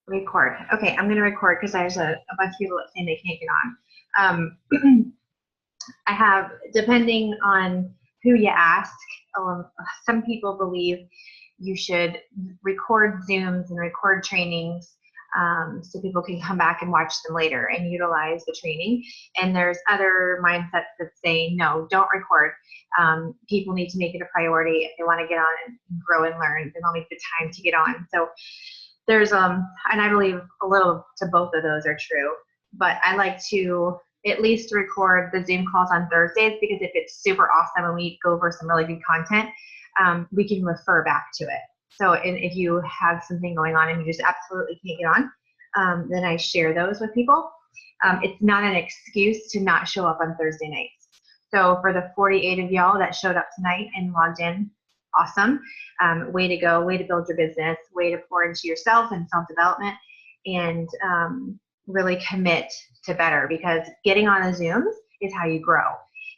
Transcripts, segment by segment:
Record. Okay, I'm going to record because there's a bunch of people that say they can't get on. I have, depending on who you ask, some people believe you should record Zooms and record trainings so people can come back and watch them later and utilize the training. And there's other mindsets that say, no, don't record. People need to make it a priority. If they want to get on and grow and learn, then they'll make the time to get on. So there's and I believe a little to both of those are true, but I like to at least record the Zoom calls on Thursdays, because if it's super awesome and we go over some really good content, we can refer back to it. So if you have something going on and you just absolutely can't get on, then I share those with people. It's not an excuse to not show up on Thursday nights. So for the 48 of y'all that showed up tonight and logged in, awesome. Way to go, way to build your business, way to pour into yourself and self-development, and really commit to better, because getting on the Zooms is how you grow.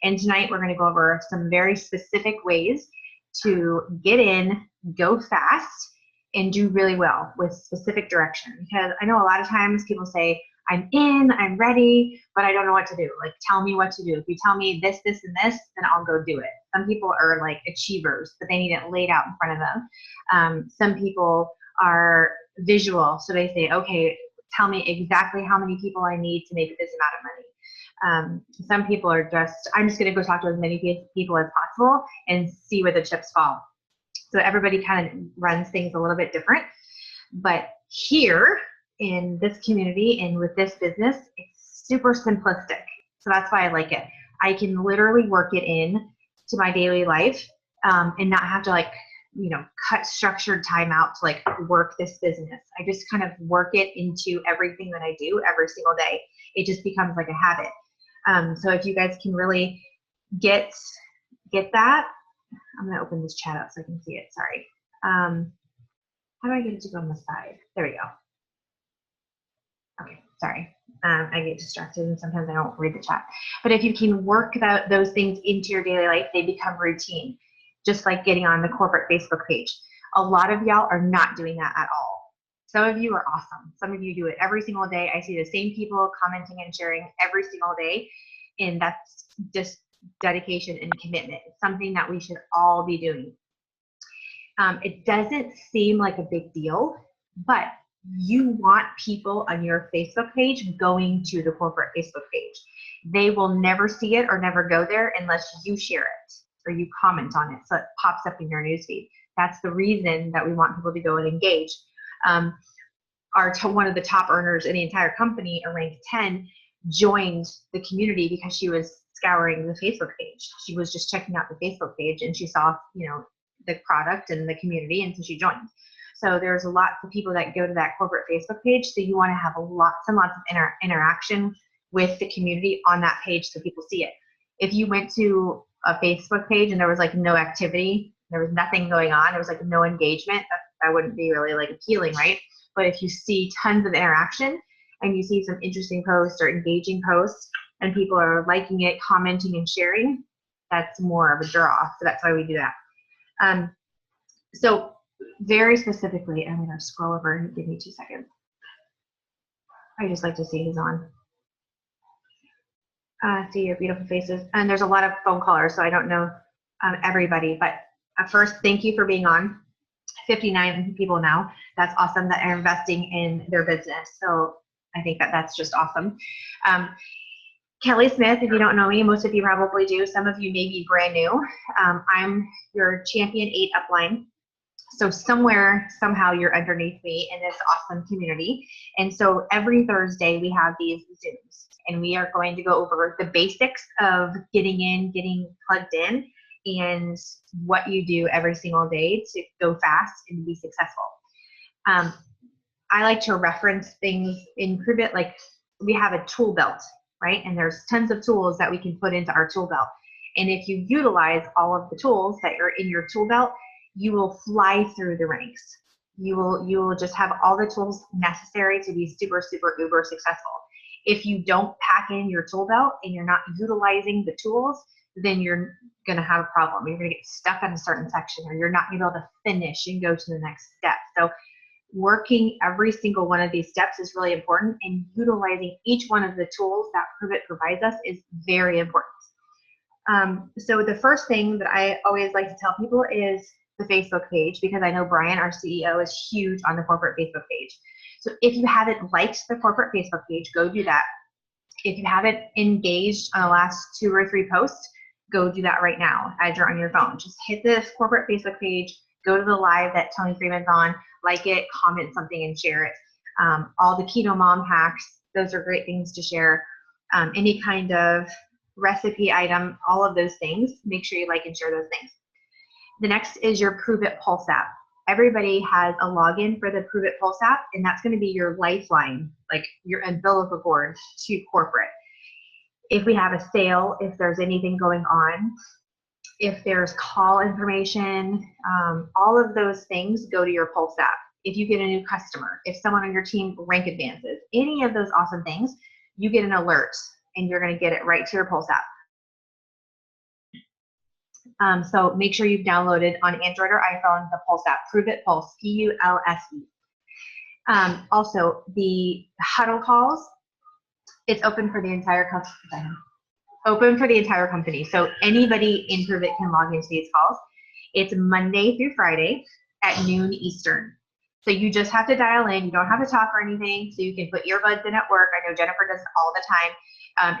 And tonight we're going to go over some very specific ways to get in, go fast, and do really well with specific direction. Because I know a lot of times people say, I'm in, I'm ready, but I don't know what to do. Like, tell me what to do. If you tell me this, this, and this, then I'll go do it. Some people are like achievers, but they need it laid out in front of them. Some people are visual, so they say, okay, tell me exactly how many people I need to make this amount of money. Some people are just, I'm just going to go talk to as many people as possible and see where the chips fall. So everybody kind of runs things a little bit different. But here in this community and with this business, it's super simplistic. So that's why I like it. I can literally work it in to my daily life and not have to cut structured time out to work this business. I just kind of work it into everything that I do every single day. It just becomes like a habit. So if you guys can really get that, I'm going to open this chat up so I can see it. Sorry. How do I get it to go on the side? There we go. Okay, sorry. I get distracted and sometimes I don't read the chat. But if you can work those things into your daily life, they become routine, just like getting on the corporate Facebook page. A lot of y'all are not doing that at all. Some of you are awesome. Some of you do it every single day. I see the same people commenting and sharing every single day, and that's just dedication and commitment. It's something that we should all be doing. It doesn't seem like a big deal, but you want people on your Facebook page going to the corporate Facebook page. They will never see it or never go there unless you share it or you comment on it, so it pops up in your newsfeed. That's the reason that we want people to go and engage. One of the top earners in the entire company, a rank 10, joined the community because she was scouring the Facebook page. She was just checking out the Facebook page and she saw, the product and the community, and so she joined. So there's lots of people that go to that corporate Facebook page, so you want to have lots and lots of interaction with the community on that page so people see it. If you went to a Facebook page and there was no activity, there was nothing going on, there was no engagement, that wouldn't be really appealing, right? But if you see tons of interaction and you see some interesting posts or engaging posts and people are liking it, commenting, and sharing, that's more of a draw. So that's why we do that. So very specifically, I'm going to scroll over and give me 2 seconds. I just like to see who's on. See your beautiful faces. And there's a lot of phone callers, so I don't know everybody. But first, thank you for being on. 59 people now. That's awesome that are investing in their business. So I think that's just awesome. Kelly Smith, if you don't know me, most of you probably do. Some of you may be brand new. I'm your Champion 8 upline. So somewhere, somehow you're underneath me in this awesome community. And so every Thursday we have these Zooms, and we are going to go over the basics of getting in, getting plugged in, and what you do every single day to go fast and be successful. I like to reference things in Pruvit, like we have a tool belt, right? And there's tons of tools that we can put into our tool belt. And if you utilize all of the tools that are in your tool belt, you will fly through the ranks. You will just have all the tools necessary to be super, super, uber successful. If you don't pack in your tool belt and you're not utilizing the tools, then you're going to have a problem. You're going to get stuck on a certain section, or you're not going to be able to finish and go to the next step. So working every single one of these steps is really important, and utilizing each one of the tools that Pruvit provides us is very important. So the first thing that I always like to tell people is the Facebook page, because I know Brian, our CEO, is huge on the corporate Facebook page. So if you haven't liked the corporate Facebook page, go do that. If you haven't engaged on the last 2 or 3 posts, go do that right now as you're on your phone. Just hit this corporate Facebook page, go to the live that Tony Freeman's on, like it, comment something, and share it. All the Keto Mom hacks, those are great things to share. Any kind of recipe item, all of those things, make sure you like and share those things. The next is your Pruvit Pulse app. Everybody has a login for the Pruvit Pulse app, and that's going to be your lifeline, like your umbilical cord to corporate. If we have a sale, if there's anything going on, if there's call information, all of those things go to your Pulse app. If you get a new customer, if someone on your team rank advances, any of those awesome things, you get an alert, and you're going to get it right to your Pulse app. So make sure you've downloaded on Android or iPhone the Pulse app, Pruvit Pulse, P-U-L-S-E. Also, the huddle calls, it's open for the entire company. So anybody in Pruvit can log into these calls. It's Monday through Friday at noon Eastern. So you just have to dial in. You don't have to talk or anything. So you can put earbuds in at work. I know Jennifer does it all the time.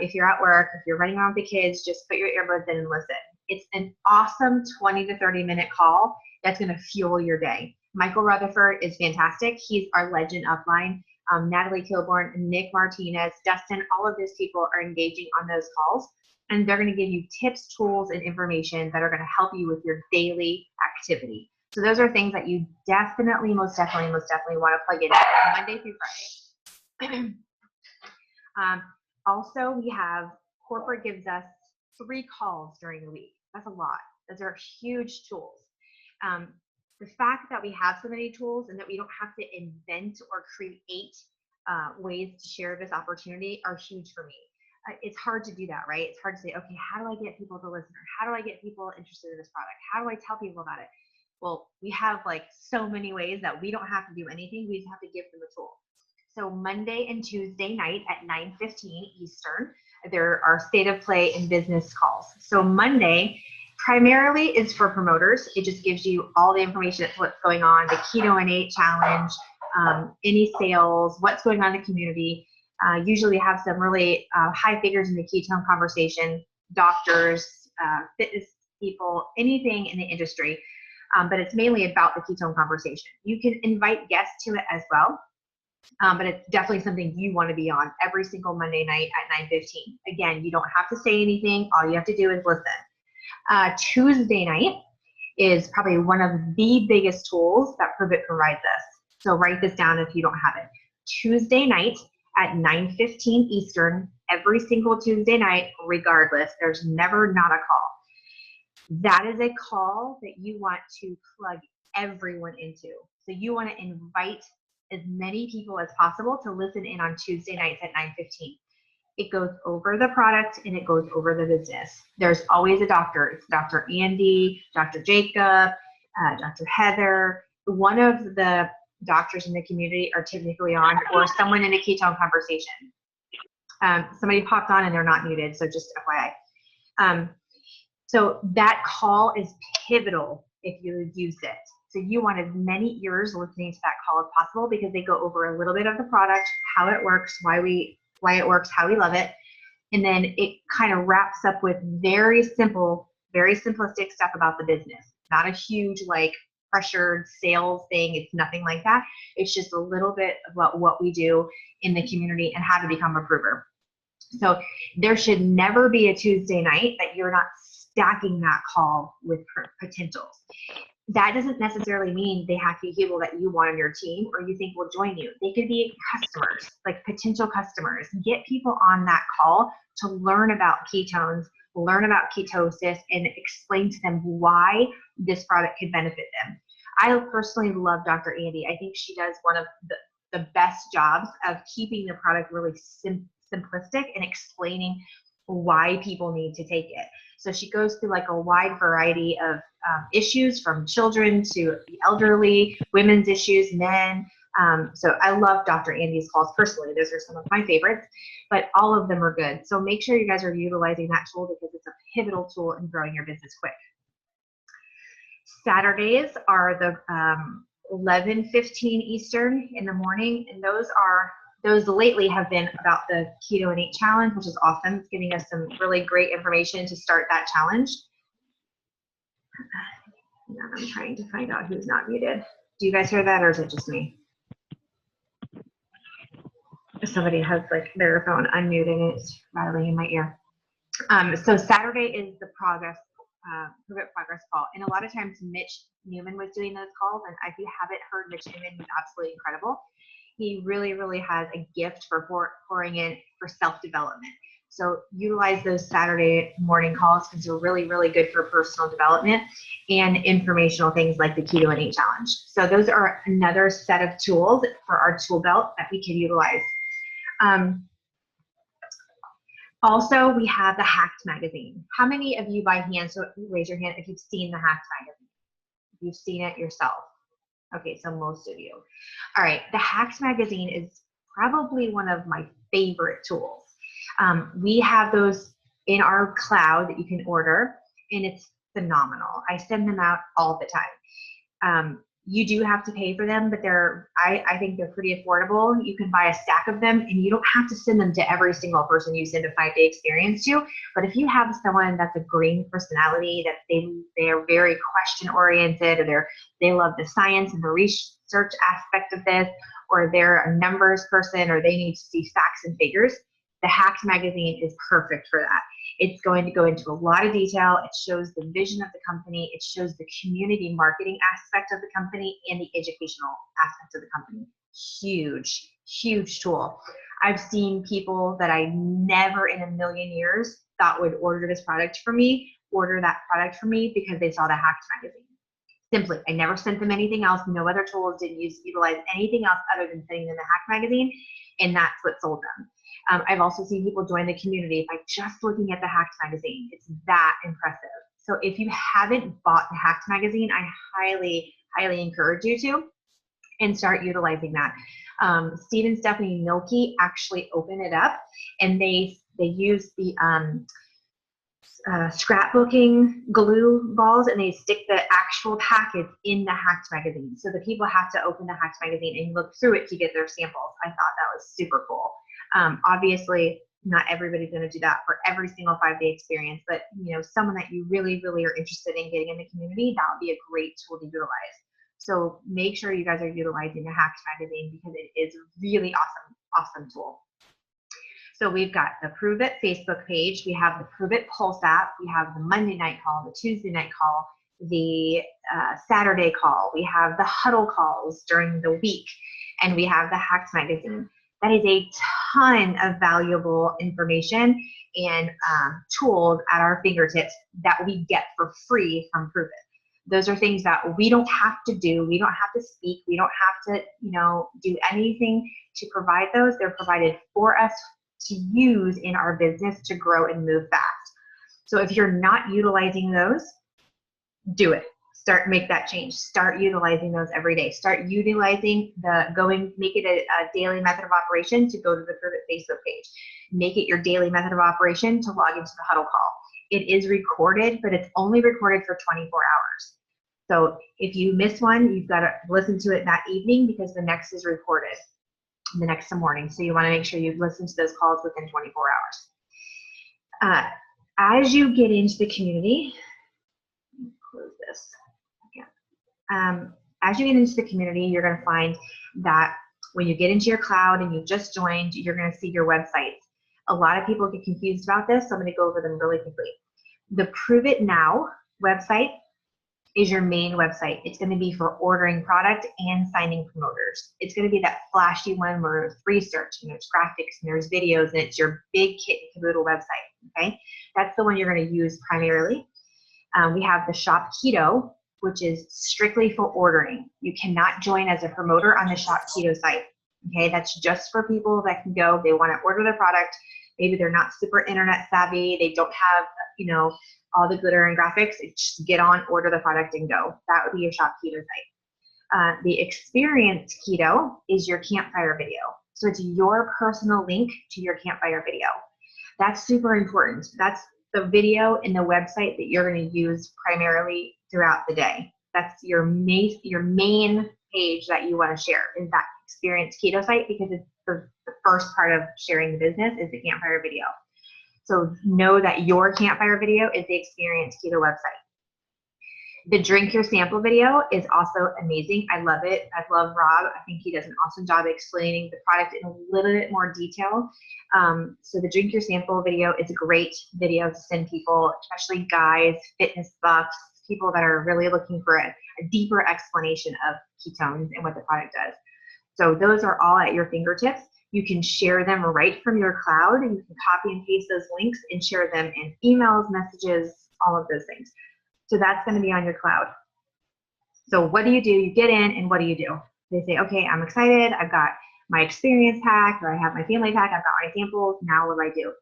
If you're at work, if you're running around with the kids, just put your earbuds in and listen. It's an awesome 20 to 30 minute call that's going to fuel your day. Michael Rutherford is fantastic. He's our legend upline. Natalie Kilborn, Nick Martinez, Dustin, all of those people are engaging on those calls, and they're going to give you tips, tools, and information that are going to help you with your daily activity. So those are things that you definitely, most definitely want to plug in Monday through Friday. Also, we have corporate gives us 3 calls during the week. That's a lot. Those are huge tools. The fact that we have so many tools and that we don't have to invent or create ways to share this opportunity are huge for me. It's hard to do that, right? It's hard to say, okay, how do I get people to listen? Or how do I get people interested in this product? How do I tell people about it? Well, we have like so many ways that we don't have to do anything. We just have to give them a tool. So Monday and Tuesday night at 9:15 Eastern, there are state of play and business calls. So Monday primarily is for promoters. It just gives you all the information of what's going on, the Keto and 8 challenge, any sales, what's going on in the community. Usually have some really high figures in the ketone conversation, doctors, fitness people, anything in the industry. But it's mainly about the ketone conversation. You can invite guests to it as well. But it's definitely something you want to be on every single Monday night at 9:15. Again, you don't have to say anything. All you have to do is listen. Tuesday night is probably one of the biggest tools that Pruvit provides us. So write this down if you don't have it. Tuesday night at 9:15 Eastern, every single Tuesday night, regardless. There's never not a call. That is a call that you want to plug everyone into. So you want to invite as many people as possible to listen in on Tuesday nights at 9:15. It goes over the product and it goes over the business. There's always a doctor. It's Dr. Andy, Dr. Jacob, Dr. Heather. One of the doctors in the community are typically on, or someone in a ketone conversation. Somebody popped on and they're not muted, so just FYI. So that call is pivotal if you use it. So you want as many ears listening to that call as possible, because they go over a little bit of the product, how it works, why it works, how we love it. And then it kind of wraps up with very simple, very simplistic stuff about the business. Not a huge like pressured sales thing. It's nothing like that. It's just a little bit about what we do in the community and how to become a prover. So there should never be a Tuesday night that you're not stacking that call with potentials. That doesn't necessarily mean they have to be people that you want on your team or you think will join you. They could be customers, like potential customers. Get people on that call to learn about ketones, learn about ketosis, and explain to them why this product could benefit them. I personally love Dr. Andy. I think she does one of the best jobs of keeping the product really simplistic and explaining why people need to take it. So she goes through like a wide variety of issues, from children to the elderly, women's issues, men, So I love Dr. Andy's calls personally. Those are some of my favorites, but all of them are good. So make sure you guys are utilizing that tool because it's a pivotal tool in growing your business quick. Saturdays are the 11:15 Eastern in the morning, and those lately have been about the Keto and 8 challenge, which is awesome. It's giving us some really great information to start that challenge. And I'm trying to find out who's not muted. Do you guys hear that, or is it just me? Somebody has like their phone unmuted and it's rattling in my ear. So Saturday is the progress call, and a lot of times Mitch Newman was doing those calls, and if you haven't heard Mitch Newman, he's absolutely incredible. He really has a gift for pouring in for self-development. So utilize those Saturday morning calls because they're really good for personal development and informational things like the Keto and 8 challenge. So those are another set of tools for our tool belt that we can utilize. Also, we have the Hacked magazine. How many of you by hand, so raise your hand if you've seen the Hacked magazine? If you've seen it yourself. Okay, so most of you. All right, the Hacked magazine is probably one of my favorite tools. We have those in our cloud that you can order, and it's phenomenal. I send them out all the time. You do have to pay for them, but I think they're pretty affordable. You can buy a stack of them, and you don't have to send them to every single person you send a 5-day experience to. But if you have someone that's a green personality, that they're very question oriented, or they love the science and the research aspect of this, or they're a numbers person, or they need to see facts and figures, the Hacked magazine is perfect for that. It's going to go into a lot of detail. It shows the vision of the company. It shows the community marketing aspect of the company and the educational aspect of the company. Huge tool. I've seen people that I never in a million years thought would order this product for me, order that product for me because they saw the Hacked magazine. Simply, I never sent them anything else. No other tools didn't utilize anything else other than sending them the Hacked magazine, and that's what sold them. I've also seen people join the community by just looking at the Hacked magazine. It's that impressive. So if you haven't bought the Hacked magazine, I highly encourage you to, and start utilizing that. Steve and Stephanie Milkey actually open it up, and they use the scrapbooking glue balls, and they stick the actual packets in the Hacked magazine. So the people have to open the Hacked magazine and look through it to get their samples. I thought that was super cool. Obviously, not everybody's going to do that for every single 5-day experience, but someone that you really are interested in getting in the community, that would be a great tool to utilize. So make sure you guys are utilizing the Hacked magazine because it is a really awesome tool. So we've got the Prove It Facebook page, we have the Prove It Pulse app, we have the Monday night call, the Tuesday night call, the Saturday call, we have the huddle calls during the week, and we have the Hacked magazine. That is a ton of valuable information and tools at our fingertips that we get for free from Prove It. Those are things that we don't have to do. We don't have to speak. We don't have to, do anything to provide those. They're provided for us to use in our business to grow and move fast. So if you're not utilizing those, do it. Make that change. Start utilizing those every day. Start utilizing make it a daily method of operation to go to the Prove It Facebook page. Make it your daily method of operation to log into the huddle call. It is recorded, but it's only recorded for 24 hours. So if you miss one, you've got to listen to it that evening because the next is recorded the next morning. So you want to make sure you listen to those calls within 24 hours. As you get into the community, close this. As you get into the community, you're going to find that when you get into your cloud and you just joined, you're going to see your websites. A lot of people get confused about this, so I'm going to go over them really quickly. The Prove It Now website is your main website. It's going to be for ordering product and signing promoters. It's going to be that flashy one where there's research and there's graphics and there's videos, and it's your big kit and caboodle website. Okay, that's the one you're going to use primarily. We have the Shop Keto, which is strictly for ordering. You cannot join as a promoter on the Shop Keto site. Okay, that's just for people that can go, they want to order the product. Maybe they're not super internet savvy. They don't have, all the glitter and graphics. It's just get on, order the product and go. That would be your Shop Keto site. The experienced keto is your campfire video. So it's your personal link to your campfire video. That's super important. That's the video and the website that you're going to use primarily throughout the day. That's your main page that you want to share, is that experienced keto site, because it's the first part of sharing the business is the campfire video. So know that your campfire video is the experienced keto website. The drink your sample video is also amazing. I love it. I love Rob. I think he does an awesome job explaining the product in a little bit more detail. So the drink your sample video is a great video to send people, especially guys, fitness buffs, people that are really looking for a deeper explanation of ketones and what the product does. So those are all at your fingertips. You can share them right from your cloud, and you can copy and paste those links and share them in emails, messages, all of those things. So that's going to be on your cloud. So what do? You get in, and what do? They say, okay, I'm excited. I've got my experience pack, or I have my family pack. I've got my samples. Now what do?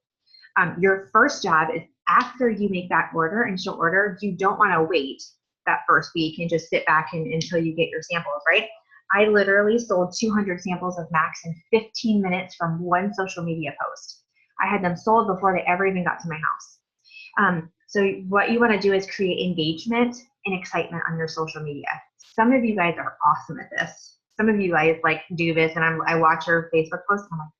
Your first job is, after you make that order, initial order, you don't want to wait that first week and just sit back until you get your samples, right? I literally sold 200 samples of Max in 15 minutes from one social media post. I had them sold before they ever even got to my house. So what you want to do is create engagement and excitement on your social media. Some of you guys are awesome at this. Some of you guys like do this, and I watch your Facebook posts and I'm like,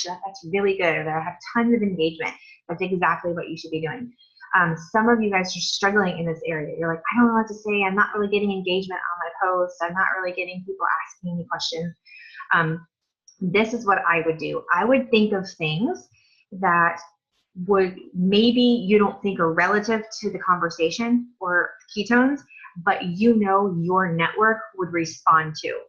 gosh, that's really good. Or I have tons of engagement. That's exactly what you should be doing. Some of you guys are struggling in this area. You're like, I don't know what to say. I'm not really getting engagement on my posts. I'm not really getting people asking me questions. This is what I would do. I would think of things that would maybe you don't think are relative to the conversation or ketones, but you know your network would respond to.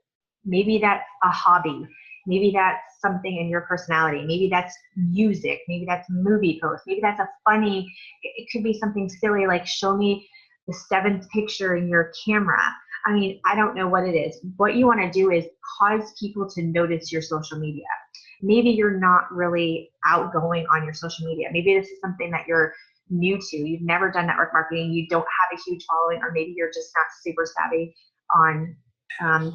Maybe that's a hobby. Maybe that's something in your personality. Maybe that's music. Maybe that's movie posts. Maybe that's a funny, it could be something silly like, show me the 7th picture in your camera. I mean, I don't know what it is. What you want to do is cause people to notice your social media. Maybe you're not really outgoing on your social media. Maybe this is something that you're new to. You've never done network marketing. You don't have a huge following, or maybe you're just not super savvy on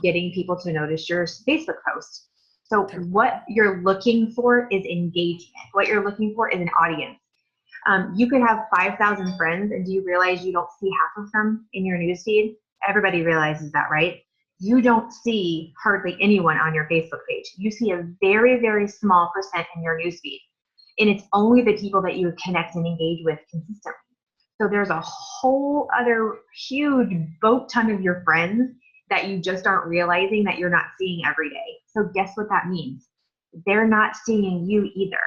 getting people to notice your Facebook post. So what you're looking for is engagement. What you're looking for is an audience. You could have 5,000 friends, and do you realize you don't see half of them in your newsfeed? Everybody realizes that, right? You don't see hardly anyone on your Facebook page. You see a very, very small percent in your newsfeed. And it's only the people that you connect and engage with consistently. So there's a whole other huge boat ton of your friends that you just aren't realizing that you're not seeing every day. So guess what that means? They're not seeing you either.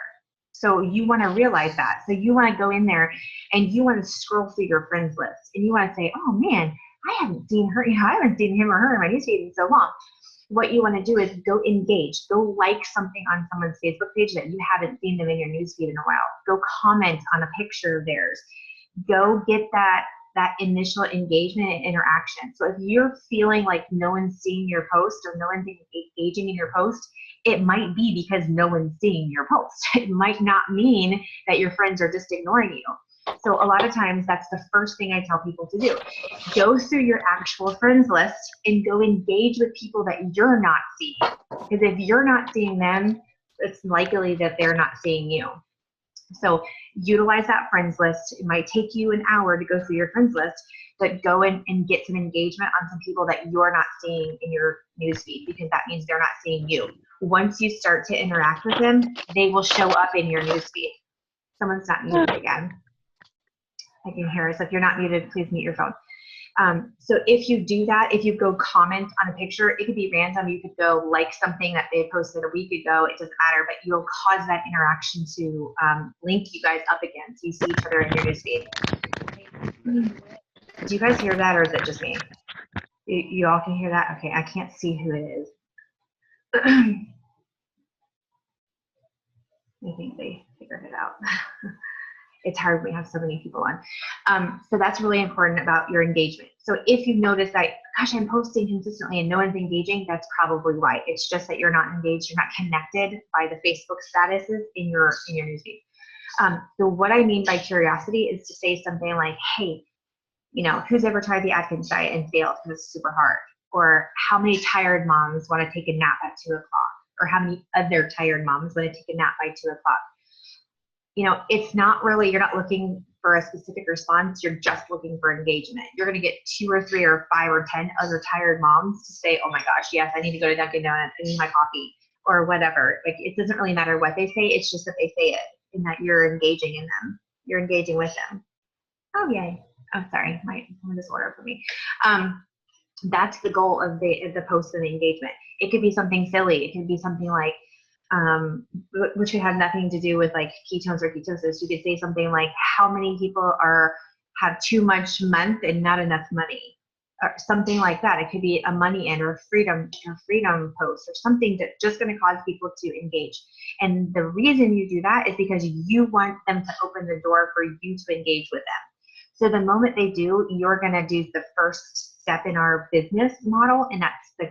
So you want to realize that. So you want to go in there and you want to scroll through your friends list, and you want to say, oh man, I haven't seen her, I haven't seen him or her in my newsfeed in so long. What you want to do is go engage, go like something on someone's Facebook page that you haven't seen them in your newsfeed in a while. Go comment on a picture of theirs. Go get that initial engagement and interaction. So if you're feeling like no one's seeing your post or no one's engaging in your post, it might be because no one's seeing your post. It might not mean that your friends are just ignoring you. So a lot of times that's the first thing I tell people to do. Go through your actual friends list and go engage with people that you're not seeing. Because if you're not seeing them, it's likely that they're not seeing you. So utilize that friends list. It might take you an hour to go through your friends list, but go in and get some engagement on some people that you're not seeing in your newsfeed, because that means they're not seeing you. Once you start to interact with them, they will show up in your newsfeed. Someone's not muted again. I can hear it. So if you're not muted, please mute your phone. So if you do that, if you go comment on a picture, it could be random. You could go like something that they posted a week ago. It doesn't matter, but you'll cause that interaction to link you guys up again, so you see each other in your newsfeed. Do you guys hear that, or is it just me? You all can hear that? Okay, I can't see who it is. I think they figured it out. It's hard when we have so many people on. So that's really important about your engagement. So if you notice that, gosh, I'm posting consistently and no one's engaging, that's probably why. It's just that you're not engaged, you're not connected by the Facebook statuses in your newsfeed. So what I mean by curiosity is to say something like, hey, you know, who's ever tried the Atkins diet and failed because it's super hard? or how many tired moms want to take a nap at 2 o'clock, or how many other tired moms want to take a nap by 2 o'clock. You know, it's not really, you're not looking for a specific response, you're just looking for engagement. You're going to get 2 or 3 or 5 or 10 other tired moms to say, oh my gosh, yes, I need to go to Dunkin' Donuts, I need my coffee, or whatever. Like, it doesn't really matter what they say, it's just that they say it and that you're engaging in them. You're engaging with them. Oh, yay. Oh, sorry, my disorder for me. That's the goal of the post and the engagement. It could be something silly. It could be something like, which would have nothing to do with like ketones or ketosis. You could say something like, how many people have too much month and not enough money, or something like that. It could be a money in or freedom post, or something that's just going to cause people to engage. And the reason you do that is because you want them to open the door for you to engage with them. So the moment they do, you're going to do the first step in our business model, and that's the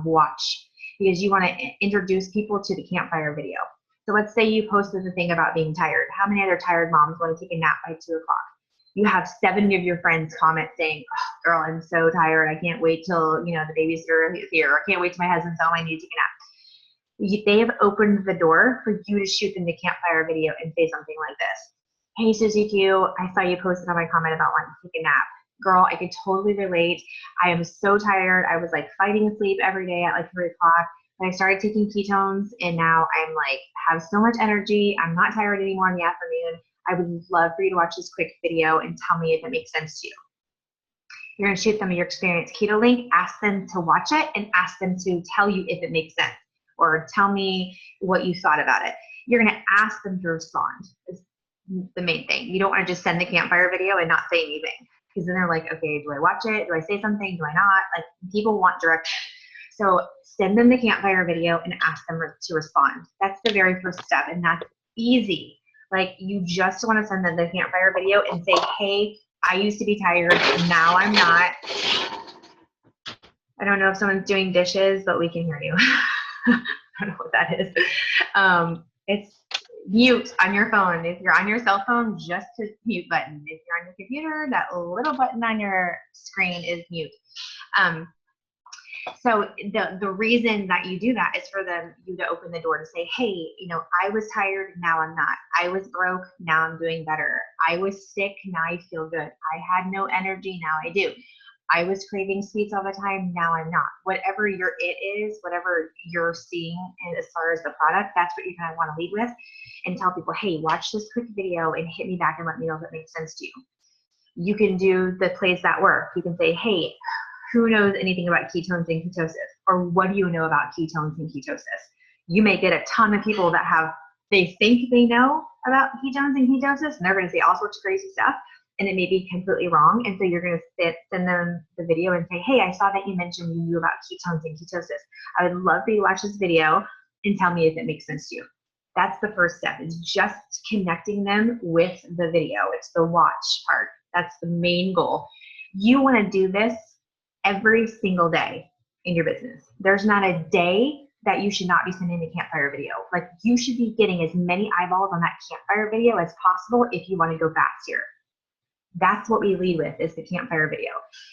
watch, because you want to introduce people to the campfire video. So let's say you posted the thing about being tired. How many other tired moms want to take a nap by 2 o'clock? You have 70 of your friends comment saying, oh, girl, I'm so tired. I can't wait till, you know, the babysitter is here. I can't wait till my husband's home. I need to take a nap. They have opened the door for you to shoot them the campfire video and say something like this. Hey, Susie Q, I saw you posted on my comment about wanting to take a nap. Girl, I could totally relate. I am so tired. I was like fighting sleep every day at like 3 o'clock. But I started taking ketones, and now I'm like, have so much energy. I'm not tired anymore in the afternoon. I would love for you to watch this quick video and tell me if it makes sense to you. You're going to shoot them your experience keto link, ask them to watch it, and ask them to tell you if it makes sense, or tell me what you thought about it. You're going to ask them to respond. Is the main thing. You don't want to just send the campfire video and not say anything, because then they're like, okay, do I watch it? Do I say something? Do I not? Like, people want direction. So send them the campfire video and ask them to respond. That's the very first step, and that's easy. Like, you just want to send them the campfire video and say, hey, I used to be tired, now I'm not. I don't know if someone's doing dishes, but we can hear you. I don't know what that is. It's mute on your phone. If you're on your cell phone, just hit the mute button. If you're on your computer, that little button on your screen is mute. So the reason that you do that is for you to open the door to say, hey, you know, I was tired, now I'm not. I was broke, now I'm doing better. I was sick, now I feel good. I had no energy, now I do. I was craving sweets all the time, now I'm not. Whatever your it is, whatever you're seeing as far as the product, that's what you kind of want to lead with, and tell people, hey, watch this quick video and hit me back and let me know if it makes sense to you. You can do the plays that work. You can say, hey, who knows anything about ketones and ketosis? Or what do you know about ketones and ketosis? You may get a ton of people that they think they know about ketones and ketosis, and they're going to say all sorts of crazy stuff, and it may be completely wrong. And so you're going to send them the video and say, hey, I saw that you mentioned you knew about ketones and ketosis. I would love for you to watch this video and tell me if it makes sense to you. That's the first step, is just connecting them with the video. It's the watch part. That's the main goal. You want to do this every single day in your business. There's not a day that you should not be sending the campfire video. Like, you should be getting as many eyeballs on that campfire video as possible if you want to go faster. That's what we lead with, is the campfire video.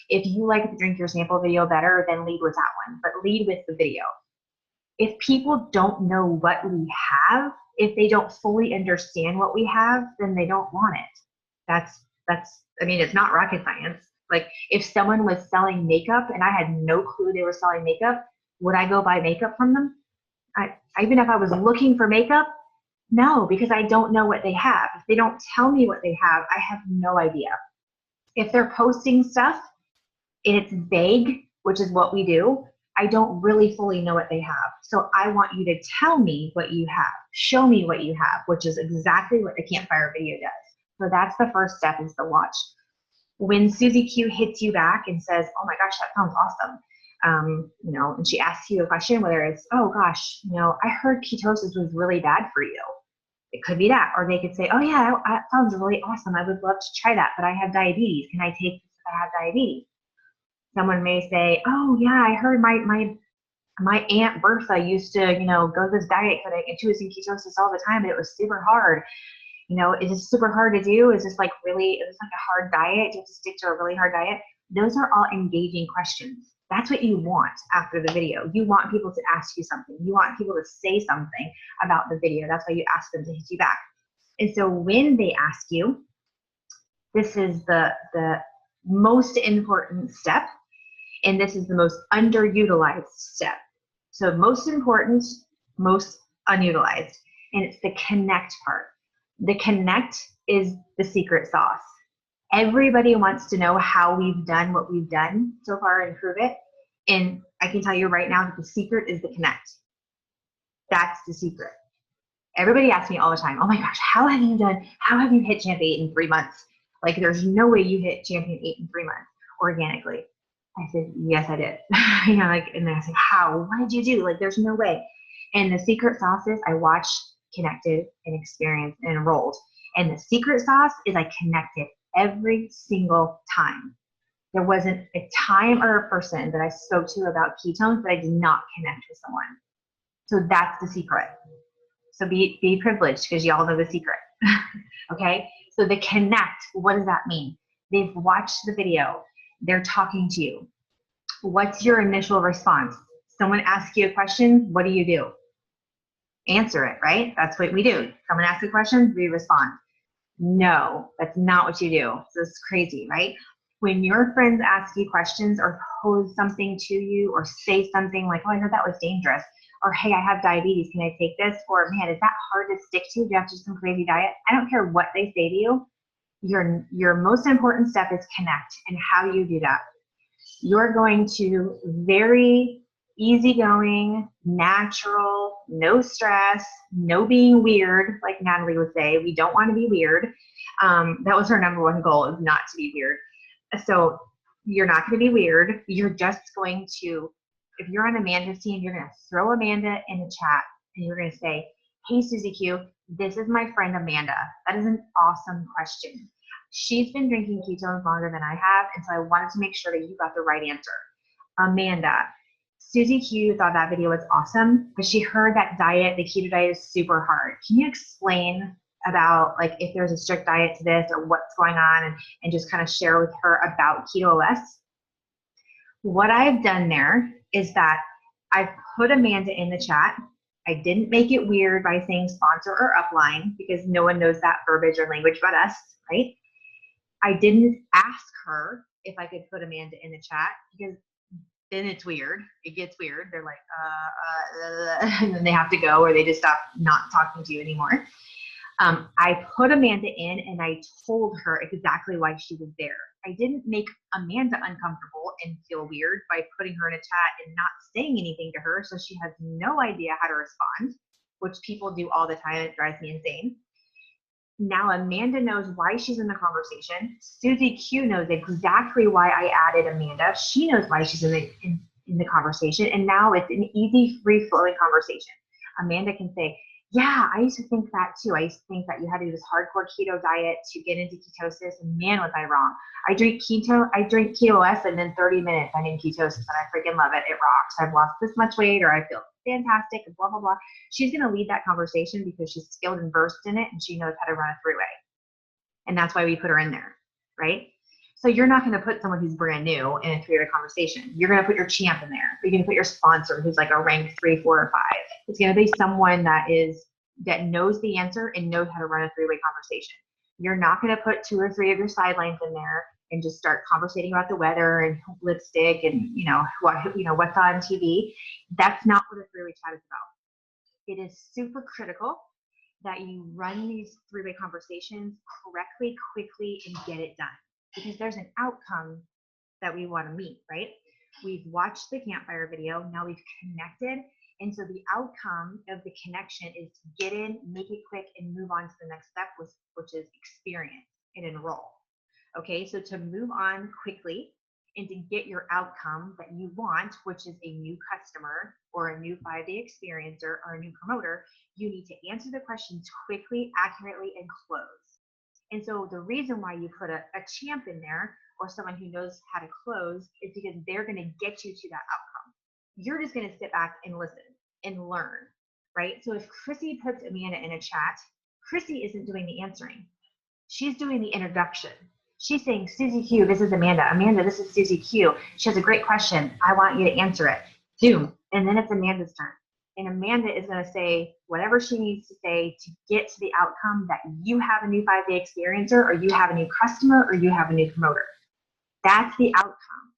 If you like the drink your sample video better, then lead with that one, but lead with the video. If people don't know what we have, if they don't fully understand what we have, then they don't want it. I mean, it's not rocket science. Like, if someone was selling makeup and I had no clue they were selling makeup, would I go buy makeup from them? Even if I was looking for makeup, no, because I don't know what they have. If they don't tell me what they have, I have no idea. If they're posting stuff and it's vague, which is what we do, I don't really fully know what they have. So I want you to tell me what you have. Show me what you have, which is exactly what the campfire video does. So that's the first step, is the watch. When Susie Q hits you back and says, oh my gosh, that sounds awesome, you know, and she asks you a question, whether it's, oh gosh, you know, I heard ketosis was really bad for you. It could be that. Or they could say, oh yeah, that sounds really awesome. I would love to try that, but I have diabetes. Can I take this if I have diabetes? Someone may say, oh yeah, I heard my Aunt Bertha used to, you know, go this diet and she was in ketosis all the time, and it was super hard. You know, is this super hard to do? Is this like a hard diet? Do you have to stick to a really hard diet? Those are all engaging questions. That's what you want after the video. You want people to ask you something. You want people to say something about the video. That's why you ask them to hit you back. And so when they ask you, this is the most important step, and this is the most underutilized step. So most important, most unutilized, and it's the connect part. The connect is the secret sauce. Everybody wants to know how we've done what we've done so far and prove it. And I can tell you right now that the secret is the connect. That's the secret. Everybody asks me all the time, oh my gosh, how have you hit Champ 8 in 3 months? Like, there's no way you hit Champion 8 in 3 months organically. I said, yes, I did. You know, like, and then I said, how? What did you do? Like, there's no way. And the secret sauce is I watched, connected, and experienced, and enrolled. And the secret sauce is I connected every single time. There wasn't a time or a person that I spoke to about ketones that I did not connect with someone. So that's the secret. So be privileged, because y'all know the secret. Okay? So the connect, what does that mean? They've watched the video. They're talking to you. What's your initial response? Someone asks you a question, what do? Answer it, right? That's what we do. Someone asks a question, we respond. No, that's not what you do. So it's crazy, right? When your friends ask you questions or pose something to you or say something like, oh, I heard that was dangerous, or hey, I have diabetes, can I take this? Or man, is that hard to stick to? Do you have to do some crazy diet? I don't care what they say to you. Your most important step is connect. And how do you do that? You're going to very easygoing, natural, no stress, no being weird, like Natalie would say. We don't want to be weird. That was her #1 goal, is not to be weird. So you're not going to be weird. You're just going to, if you're on Amanda's team, you're going to throw Amanda in the chat and you're going to say, hey, Susie Q, this is my friend Amanda. That is an awesome question. She's been drinking ketones longer than I have, and so I wanted to make sure that you got the right answer. Amanda, Susie Q thought that video was awesome, but she heard that diet, the keto diet, is super hard. Can you explain about, like, if there's a strict diet to this or what's going on, and just kind of share with her about Keto OS? What I've done there is that I've put Amanda in the chat. I didn't make it weird by saying sponsor or upline, because no one knows that verbiage or language but us, right? I didn't ask her if I could put Amanda in the chat, because then it's weird. It gets weird. They're like, and then they have to go, or they just stop not talking to you anymore. I put Amanda in and I told her exactly why she was there. I didn't make Amanda uncomfortable and feel weird by putting her in a chat and not saying anything to her, so she has no idea how to respond, which people do all the time. It drives me insane. Now Amanda knows why she's in the conversation. Susie Q knows exactly why I added Amanda. She knows why she's in the conversation, and now it's an easy, free-flowing conversation. Amanda can say, yeah, I used to think that too. I used to think that you had to do this hardcore keto diet to get into ketosis, and man, was I wrong. I drink Keto OS, and in 30 minutes I'm in ketosis, and I freaking love it. It rocks. I've lost this much weight, or I feel fantastic, and blah, blah, blah. She's going to lead that conversation because she's skilled and versed in it, and she knows how to run a three-way. And that's why we put her in there, right? So you're not going to put someone who's brand new in a three-way conversation. You're going to put your champ in there. You're going to put your sponsor who's like a rank 3, 4, or 5. It's going to be someone that knows the answer and knows how to run a three-way conversation. You're not going to put 2 or 3 of your sidelines in there and just start conversating about the weather and lipstick and what's on TV. That's not what a three-way chat is about. It is super critical that you run these three-way conversations correctly, quickly, and get it done, because there's an outcome that we want to meet, right? We've watched the campfire video, now we've connected, and so the outcome of the connection is to get in, make it quick, and move on to the next step, which is experience and enroll. Okay, so to move on quickly and to get your outcome that you want, which is a new customer or a new 5-day experiencer or a new promoter, you need to answer the questions quickly, accurately, and close. And so the reason why you put a champ in there or someone who knows how to close is because they're going to get you to that outcome. You're just going to sit back and listen and learn, right? So if Chrissy puts Amanda in a chat, Chrissy isn't doing the answering. She's doing the introduction. She's saying, Susie Q, this is Amanda. Amanda, this is Susie Q. She has a great question. I want you to answer it. Zoom. And then it's Amanda's turn. And Amanda is going to say whatever she needs to say to get to the outcome that you have a new 5-day experiencer, or you have a new customer, or you have a new promoter. That's the outcome.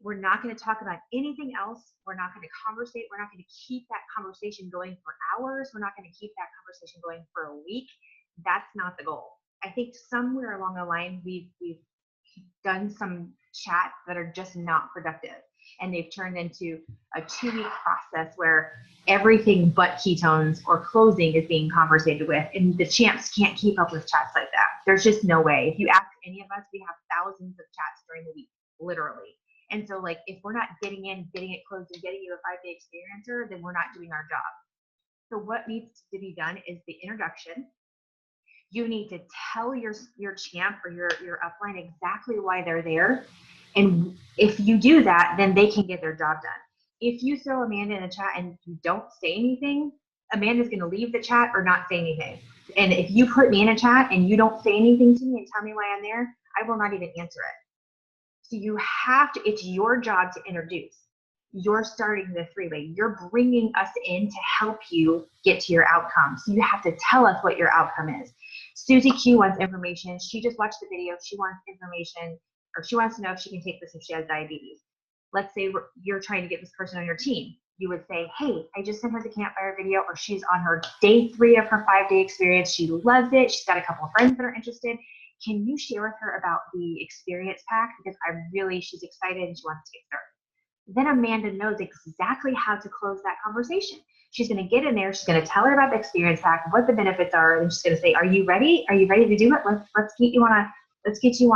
We're not going to talk about anything else. We're not going to conversate. We're not going to keep that conversation going for hours. We're not going to keep that conversation going for a week. That's not the goal. I think somewhere along the line, we've done some chats that are just not productive. And they've turned into a 2-week process where everything but ketones or closing is being conversated with. And the champs can't keep up with chats like that. There's just no way. If you ask any of us, we have thousands of chats during the week, literally. And so like, if we're not getting in, getting it closed, and getting you a 5-day experiencer, then we're not doing our job. So what needs to be done is the introduction. You need to tell your champ or your upline exactly why they're there. And if you do that, then they can get their job done. If you throw Amanda in the chat and you don't say anything, Amanda's going to leave the chat or not say anything. And if you put me in a chat and you don't say anything to me and tell me why I'm there, I will not even answer it. So you have to, it's your job to introduce. You're starting the 3-way. You're bringing us in to help you get to your outcome. So you have to tell us what your outcome is. Susie Q wants information. She just watched the video. She wants information, or she wants to know if she can take this if she has diabetes. Let's say you're trying to get this person on your team. You would say, hey, I just sent her the campfire video, or she's on her day 3 of her 5-day experience. She loves it. She's got a couple of friends that are interested. Can you share with her about the experience pack? Because she's excited and she wants to get started. Then Amanda knows exactly how to close that conversation. She's going to get in there. She's going to tell her about the experience pack, what the benefits are, and she's going to say, "Are you ready? Are you ready to do it? Let's get you on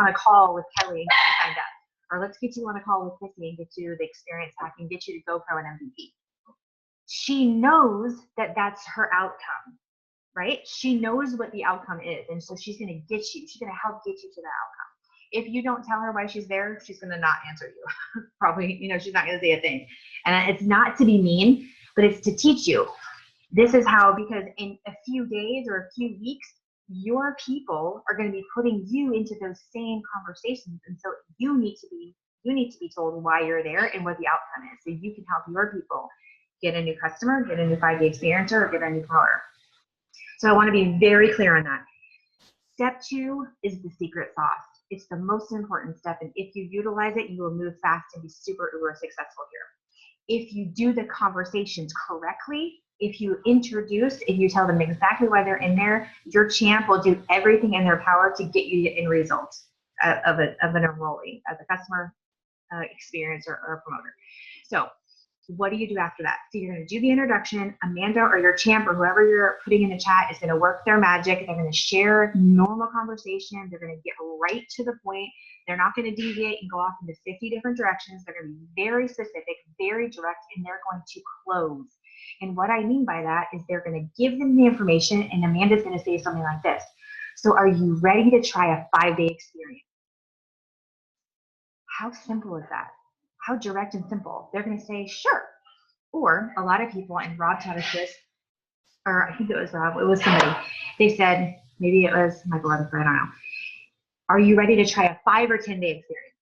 a call with Kelly and get you signed up, or let's get you on a call with Chrissy and get you the experience pack and get you to GoPro and MVP." She knows that that's her outcome, right? She knows what the outcome is, and so she's going to get you. She's going to help get you to the outcome. If you don't tell her why she's there, she's going to not answer you. Probably, she's not going to say a thing. And it's not to be mean, but it's to teach you. This is how, because in a few days or a few weeks, your people are going to be putting you into those same conversations. And so you need to be told why you're there and what the outcome is. So you can help your people get a new customer, get a new 5-day experiencer, or get a new promoter. So I want to be very clear on that. Step 2 is the secret sauce. It's the most important step, and if you utilize it, you will move fast and be super uber successful here. If you do the conversations correctly, if you introduce, if you tell them exactly why they're in there, your champ will do everything in their power to get you in results of an enrollee, as a customer experience or a promoter. So what do you do after that? So you're going to do the introduction. Amanda or your champ or whoever you're putting in the chat is going to work their magic. They're going to share normal conversation. They're going to get right to the point. They're not going to deviate and go off into 50 different directions. They're going to be very specific, very direct, and they're going to close. And what I mean by that is they're going to give them the information, and Amanda's going to say something like this. So are you ready to try a 5-day experience? How simple is that? How direct and simple? They're going to say, sure. Or a lot of people, and Rob taught us this, or I think it was Rob, it was somebody. They said, maybe it was Michael Rutherford, I don't know. Are you ready to try a 5 or 10-day experience?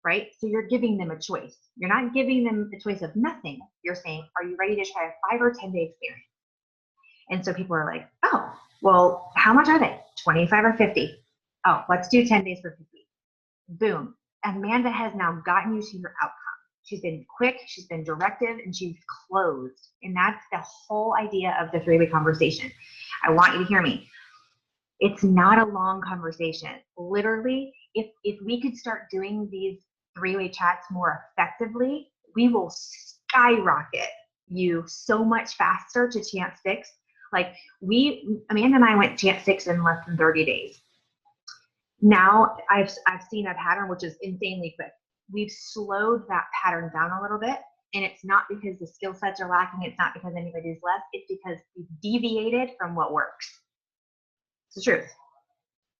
Right? So you're giving them a choice. You're not giving them the choice of nothing. You're saying, are you ready to try a 5 or 10-day experience? And so people are like, oh, well, how much are they? 25 or 50? Oh, let's do 10 days for 50. Boom. Amanda has now gotten you to your outcome. She's been quick, she's been directive, and she's closed. And that's the whole idea of the 3-way conversation. I want you to hear me. It's not a long conversation. Literally, if we could start doing these 3-way chats more effectively, we will skyrocket you so much faster to Chance 6. Like Amanda and I went Chance 6 in less than 30 days. Now I've seen a pattern which is insanely quick. We've slowed that pattern down a little bit, and it's not because the skill sets are lacking. It's not because anybody's left. It's because we've deviated from what works. It's the truth.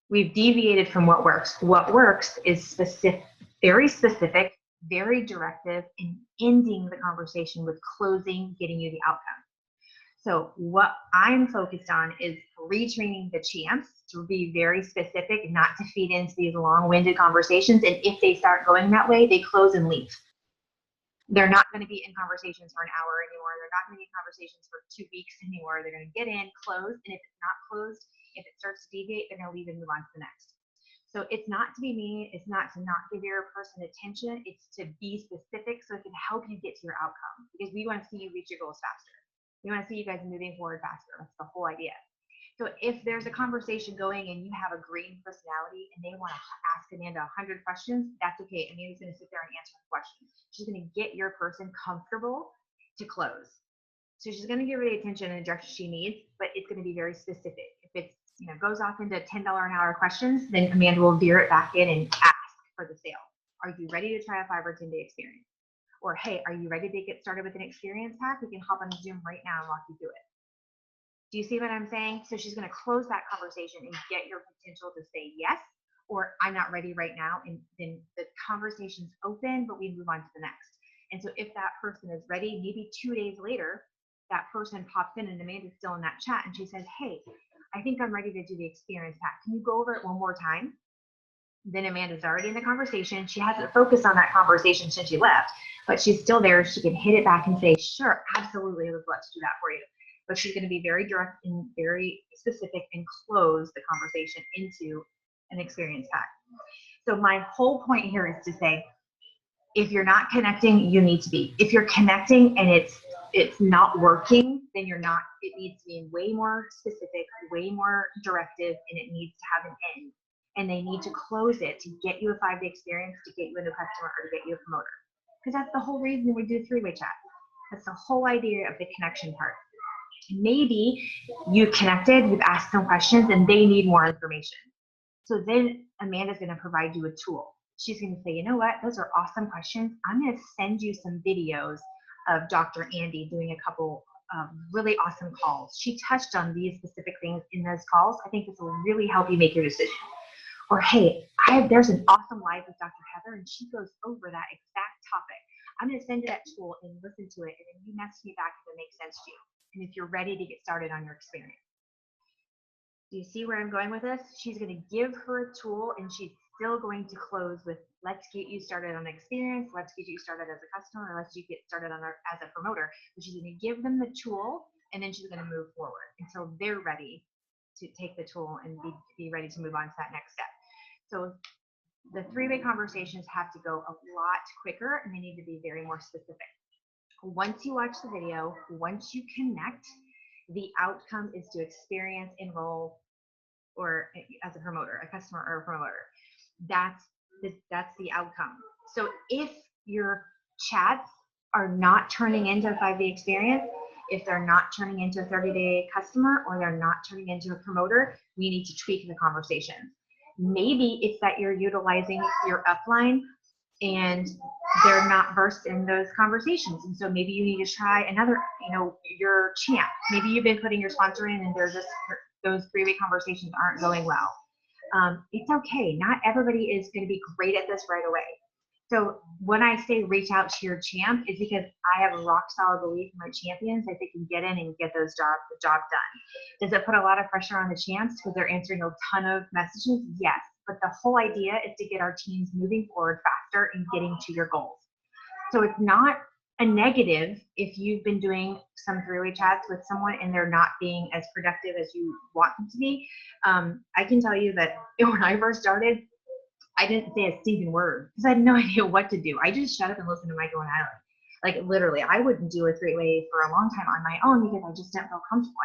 We've deviated from what works. What works is specific, very directive, and ending the conversation with closing, getting you the outcome. So what I'm focused on is retraining the champs to be very specific, not to feed into these long-winded conversations. And if they start going that way, they close and leave. They're not going to be in conversations for an hour anymore. They're not going to be in conversations for 2 weeks anymore. They're going to get in, close, and if it's not closed, if it starts to deviate, they're going to leave and move on to the next. So it's not to be mean. It's not to not give your person attention. It's to be specific so it can help you get to your outcome, because we want to see you reach your goals faster. We want to see you guys moving forward faster. That's the whole idea. So if there's a conversation going and you have a green personality and they want to ask Amanda 100 questions, that's okay. Amanda's going to sit there and answer the questions. She's going to get your person comfortable to close. So she's going to give her the attention and the direction she needs, but it's going to be very specific. If it's, goes off into $10 an hour questions, then Amanda will veer it back in and ask for the sale. Are you ready to try a 5 or 10 day experience? Or, hey, are you ready to get started with an experience pack? We can hop on Zoom right now and walk you through it. Do you see what I'm saying? So she's going to close that conversation and get your potential to say yes, or I'm not ready right now. And then the conversation's open, but we move on to the next. And so if that person is ready, maybe 2 days later, that person pops in and Amanda's still in that chat and she says, hey, I think I'm ready to do the experience pack. Can you go over it one more time? Then Amanda's already in the conversation. She hasn't focused on that conversation since she left, but she's still there. She can hit it back and say, sure, absolutely, I would love to do that for you. But she's going to be very direct and very specific and close the conversation into an experience pack. So my whole point here is to say, if you're not connecting, you need to be. If you're connecting and it's not working, then you're not. It needs to be way more specific, way more directive, and it needs to have an end. And they need to close it to get you a 5-day experience, to get you a new customer, or to get you a promoter. Because that's the whole reason we do 3-way chat. That's the whole idea of the connection part. Maybe you connected, you've asked some questions, and they need more information. So then Amanda's going to provide you a tool. She's going to say, you know what, those are awesome questions. I'm going to send you some videos of Dr. Andy doing a couple of really awesome calls. She touched on these specific things in those calls. I think this will really help you make your decision. Or, hey, there's an awesome live with Dr. Heather, and she goes over that exact topic. I'm going to send you that tool and listen to it, and then you message me back if it makes sense to you, and if you're ready to get started on your experience. Do you see where I'm going with this? She's going to give her a tool, and she's still going to close with, let's get you started on experience, let's get you started as a customer, let's get started on as a promoter. So she's going to give them the tool, and then she's going to move forward until they're ready to take the tool and be ready to move on to that next step. So the 3-way conversations have to go a lot quicker, and they need to be very more specific. Once you watch the video, once you connect, the outcome is to experience, enroll, or as a promoter, a customer or a promoter. That's the outcome. So if your chats are not turning into a 5-day experience, if they're not turning into a 30-day customer, or they're not turning into a promoter, we need to tweak the conversation. Maybe it's that you're utilizing your upline and they're not versed in those conversations. And so maybe you need to try another, your champ. Maybe you've been putting your sponsor in and those 3-way conversations aren't going well. It's okay. Not everybody is going to be great at this right away. So when I say reach out to your champ, is because I have a rock solid belief in my champions that they can get in and get the job done. Does it put a lot of pressure on the champs because they're answering a ton of messages? Yes. But the whole idea is to get our teams moving forward faster and getting to your goals. So it's not a negative if you've been doing some 3-way chats with someone and they're not being as productive as you want them to be. I can tell you that when I first started, I didn't say a stinking word because I had no idea what to do. I just shut up and listened to Michael and Island. Like literally, I wouldn't do a 3-way for a long time on my own because I just didn't feel comfortable.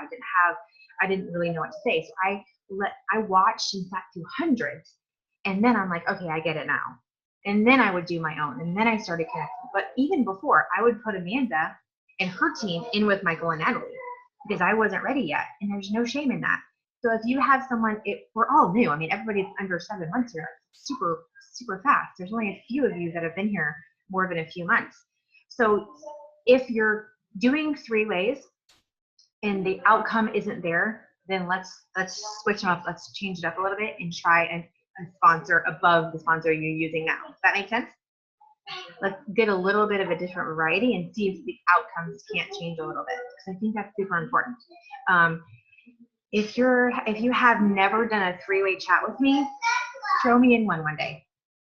I didn't really know what to say. So I watched and sat through hundreds, and then I'm like, okay, I get it now. And then I would do my own, and then I started connecting. But even before, I would put Amanda and her team in with Michael and Natalie because I wasn't ready yet, and there's no shame in that. So if you have someone, we're all new. I mean, everybody's under 7 months here. Super, super fast. There's only a few of you that have been here more than a few months. So if you're doing 3 ways and the outcome isn't there, then let's switch them up. Let's change it up a little bit and try a sponsor above the sponsor you're using now. Does that make sense? Let's get a little bit of a different variety and see if the outcomes can't change a little bit, because I think that's super important. If you have never done a three-way chat with me, throw me in one day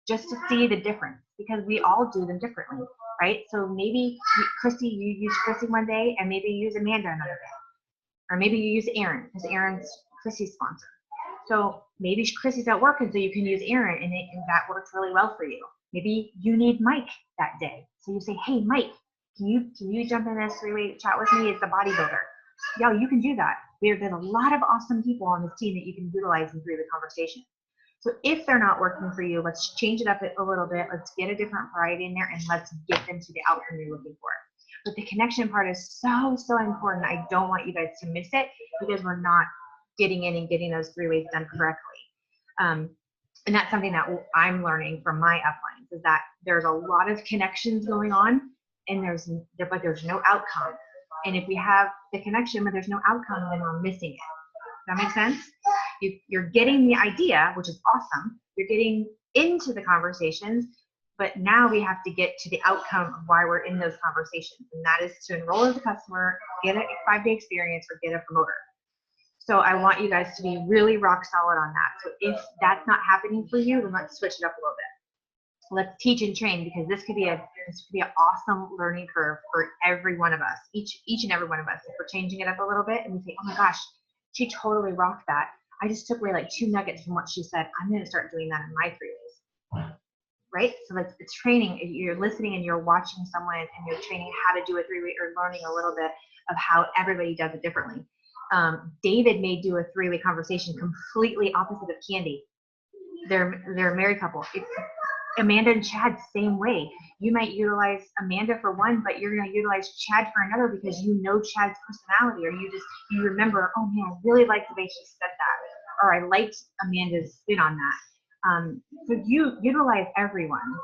just to see the difference, because we all do them differently, right? So maybe Chrissy, you use Chrissy one day, and maybe you use Amanda another day, or maybe you use Erin because Erin's Chrissy's sponsor. So maybe Chrissy's at work, and so you can use Erin, and that works really well for you. Maybe you need Mike that day, so you say, "Hey, Mike, can you jump in this three-way chat with me as the bodybuilder?" Yeah, you can do that. There's a lot of awesome people on this team that you can utilize in three-way conversation. So if they're not working for you, let's change it up a little bit. Let's get a different variety in there, and let's get them to the outcome you're looking for. But the connection part is so, so important. I don't want you guys to miss it, because we're not getting in and getting those three ways done correctly. And that's something that I'm learning from my uplines, is that there's a lot of connections going on, and there's no outcome. And if we have the connection but there's no outcome, then we're missing it. Does that make sense? You're getting the idea, which is awesome. You're getting into the conversations, but now we have to get to the outcome of why we're in those conversations. And that is to enroll as a customer, get a 5-day experience, or get a promoter. So I want you guys to be really rock solid on that. So if that's not happening for you, then let's switch it up a little bit. Let's teach and train, because this could be an awesome learning curve for every one of us, each and every one of us. If we're changing it up a little bit and we say, "Oh my gosh, she totally rocked that. I just took away like 2 nuggets from what she said. I'm going to start doing that in my 3 days." Right? So it's training. You're listening and you're watching someone, and you're training how to do a 3-way, or learning a little bit of how everybody does it differently. David may do a 3-way conversation completely opposite of Candy. They're a married couple. Amanda and Chad, same way. You might utilize Amanda for one, but you're going to utilize Chad for another, because you know Chad's personality, or you remember, "Oh man, I really liked the way she said that," or "I liked Amanda's spin on that." So you utilize everyone.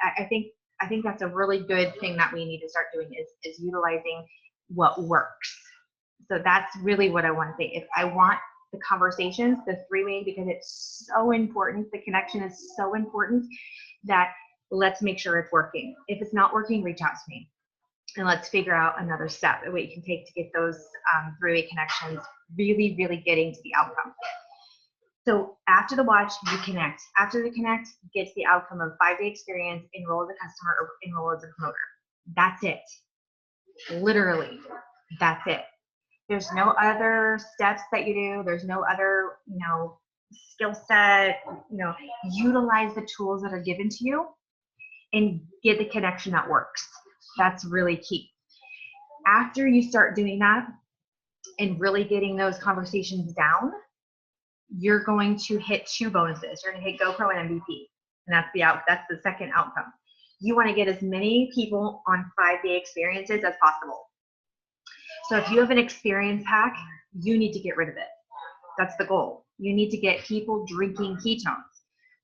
I think that's a really good thing that we need to start doing, is utilizing what works. So that's really what I want to say. If I want the conversations, the 3-way, because it's so important, the connection is so important, that let's make sure it's working. If it's not working, reach out to me, and let's figure out another step, what you can take to get those 3-way connections really, really getting to the outcome. So after the watch, you connect. After the connect, get to the outcome of 5-day experience, enroll as a customer, or enroll as a promoter. That's it. Literally, that's it. There's no other steps that you do. There's no other, skill set. Utilize the tools that are given to you and get the connection that works. That's really key. After you start doing that and really getting those conversations down, you're going to hit 2 bonuses. You're going to hit GoPro and MVP, and that's the second outcome. You want to get as many people on 5-day experiences as possible. So if you have an experience pack, you need to get rid of it. That's the goal. You need to get people drinking ketones.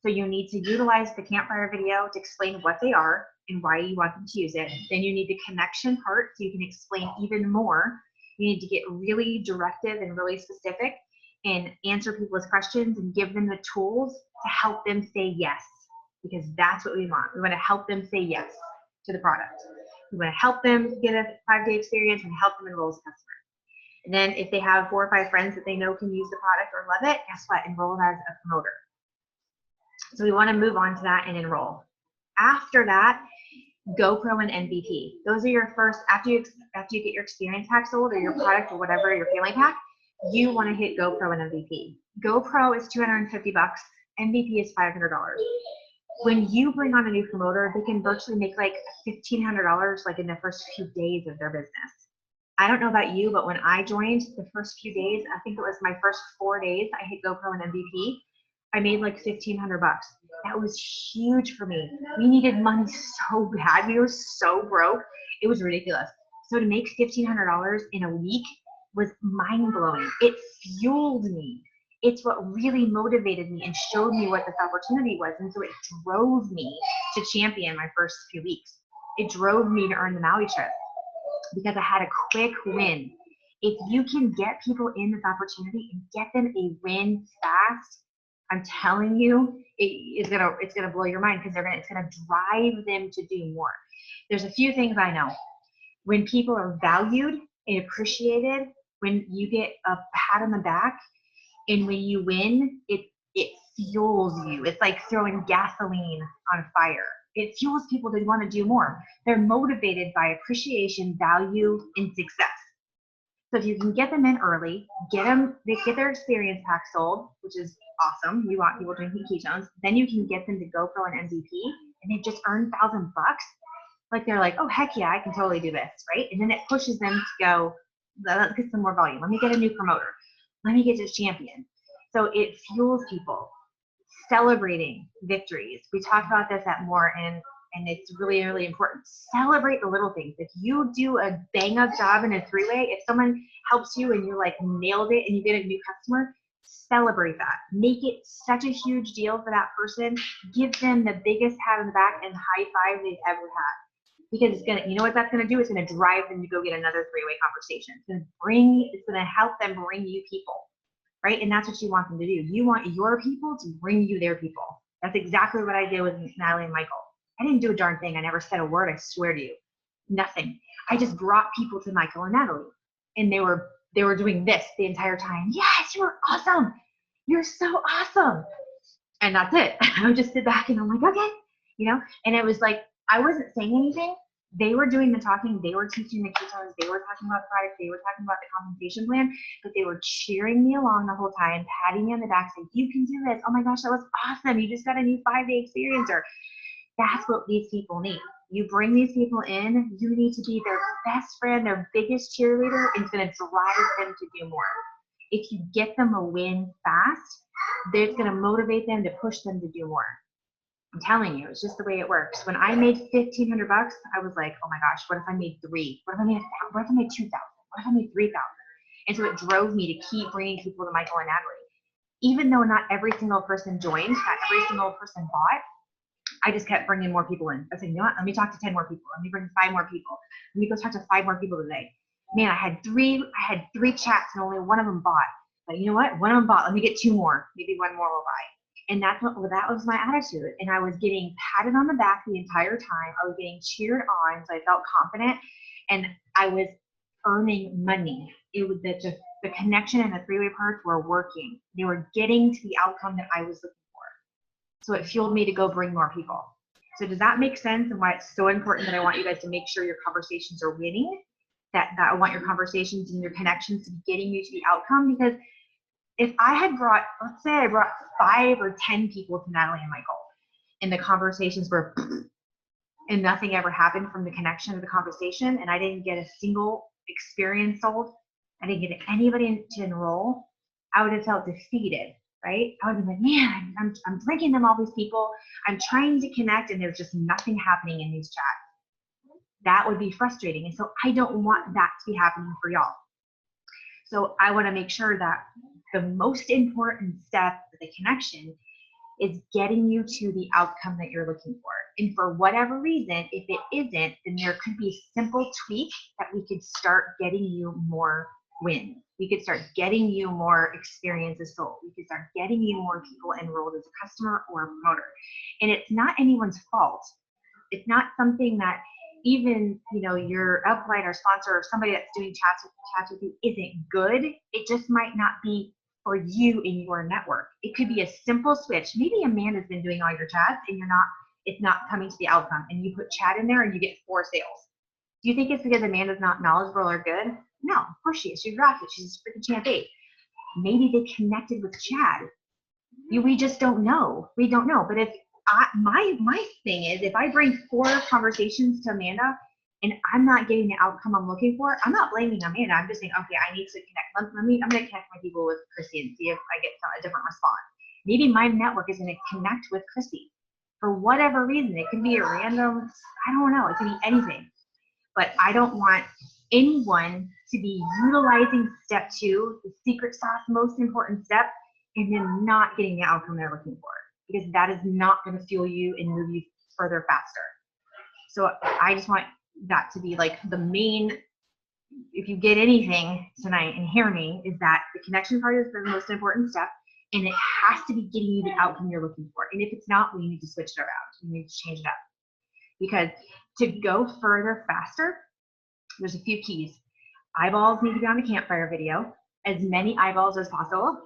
So you need to utilize the campfire video to explain what they are and why you want them to use it. Then you need the connection part, so you can explain even more. You need to get really directive and really specific and answer people's questions and give them the tools to help them say yes, because that's what we want. We want to help them say yes to the product. We want to help them get a 5-day experience and help them enroll as a customer. And then if they have 4 or 5 friends that they know can use the product or love it, guess what? Enroll as a promoter. So we want to move on to that and enroll. After that, GoPro and MVP. Those are your first, after you get your experience pack sold, or your product, or whatever, your family pack, you want to hit GoPro and MVP. GoPro is $250. MVP is $500. When you bring on a new promoter, they can virtually make like $1,500 like in the first few days of their business. I don't know about you, but when I joined, the first few days, I think it was my first 4 days, I hit GoPro and MVP. I made like $1,500. That was huge for me. We needed money so bad. We were so broke. It was ridiculous. So to make $1,500 in a week was mind blowing. It fueled me. It's what really motivated me and showed me what this opportunity was. And so it drove me to champion my first few weeks. It drove me to earn the Maui trip because I had a quick win. If you can get people in this opportunity and get them a win fast, I'm telling you, it's gonna blow your mind, because it's gonna drive them to do more. There's a few things I know. When people are valued and appreciated, when you get a pat on the back, and when you win, it fuels you. It's like throwing gasoline on fire. It fuels people to want to do more. They're motivated by appreciation, value, and success. So if you can get them in early, they get their experience pack sold, which is awesome. You want people drinking ketones. Then you can get them to go pro an MVP, and they've just earned $1,000. Like, they're like, oh, heck yeah, I can totally do this, right? And then it pushes them to go, let's get some more volume. Let me get a new promoter. Let me get this champion. So it fuels people. Celebrating victories. We talk about this at more, and it's really, really important. Celebrate the little things. If you do a bang up job in a 3-way, if someone helps you and you're like nailed it and you get a new customer, celebrate that. Make it such a huge deal for that person. Give them the biggest pat on the back and high five they've ever had. Because it's gonna, you know what that's gonna do? It's gonna drive them to go get another 3-way conversation. It's gonna help them bring you people. Right? And that's what you want them to do. You want your people to bring you their people. That's exactly what I did with Natalie and Michael. I didn't do a darn thing. I never said a word. I swear to you. Nothing. I just brought people to Michael and Natalie. And they were doing this the entire time. Yes, you were awesome. You're so awesome. And that's it. I would just sit back and I'm like, okay. And it was like, I wasn't saying anything. They were doing the talking. They were teaching the ketones. They were talking about products. They were talking about the compensation plan. But they were cheering me along the whole time, patting me on the back, saying, you can do this. Oh my gosh, that was awesome. You just got a new 5-day experience. Or that's what these people need. You bring these people in, you need to be their best friend, their biggest cheerleader, and it's going to drive them to do more. If you get them a win fast, it's going to motivate them to push them to do more. I'm telling you, it's just the way it works. When I made $1,500, I was like, oh my gosh, what if I made 3? What if I made 2,000? What if I made 3,000? And so it drove me to keep bringing people to Michael and Natalie. Even though not every single person joined, not every single person bought, I just kept bringing more people in. I said, you know what? Let me talk to 10 more people. Let me bring 5 more people. Let me go talk to 5 more people today. Man, I had three chats and only one of them bought. But you know what? One of them bought. Let me get 2 more. Maybe 1 more will buy. And that was my attitude. And I was getting patted on the back the entire time. I was getting cheered on, so I felt confident. And I was earning money. It was the connection and the 3-way parts were working. They were getting to the outcome that I was looking for. So it fueled me to go bring more people. So does that make sense, and why it's so important that I want you guys to make sure your conversations are winning? That I want your conversations and your connections to be getting you to the outcome? Because if I had brought, let's say I brought 5 or 10 people to Natalie and Michael, and the conversations were, and nothing ever happened from the connection of the conversation, and I didn't get a single experience sold, I didn't get anybody to enroll, I would have felt defeated, right? I would have been like, man, I'm bringing them all these people, I'm trying to connect, and there's just nothing happening in these chats. That would be frustrating. And so I don't want that to be happening for y'all. So I want to make sure that the most important step of the connection is getting you to the outcome that you're looking for. And for whatever reason, if it isn't, then there could be simple tweaks that we could start getting you more wins. We could start getting you more experiences sold. We could start getting you more people enrolled as a customer or a promoter. And it's not anyone's fault. It's not something that even, your upline or sponsor or somebody that's doing chats with you isn't good. It just might not be for you in your network. It could be a simple switch. Maybe Amanda's been doing all your chats and it's not coming to the outcome, and you put chat in there and you get 4 sales. Do you think it's because Amanda's not knowledgeable or good? No, of course she is. She's rocket. She's freaking champ 8. Maybe they connected with Chad. We just don't know. We don't know. But if my thing is, if I bring 4 conversations to Amanda and I'm not getting the outcome I'm looking for, I'm not blaming Amanda. I'm just saying, okay, I need to connect. I'm going to connect my people with Chrissy and see if I get a different response. Maybe my network is going to connect with Chrissy for whatever reason. It could be a random, I don't know. It could be anything. But I don't want anyone to be utilizing step 2, the secret sauce, most important step, and then not getting the outcome they're looking for, because that is not going to fuel you and move you further faster. So I just want that to be like the main, if you get anything tonight and hear me, is that the connection part is the most important step, and it has to be getting you the outcome you're looking for. And if it's not, we need to switch it around. We need to change it up. Because to go further faster, there's a few keys. Eyeballs need to be on the campfire video, as many eyeballs as possible.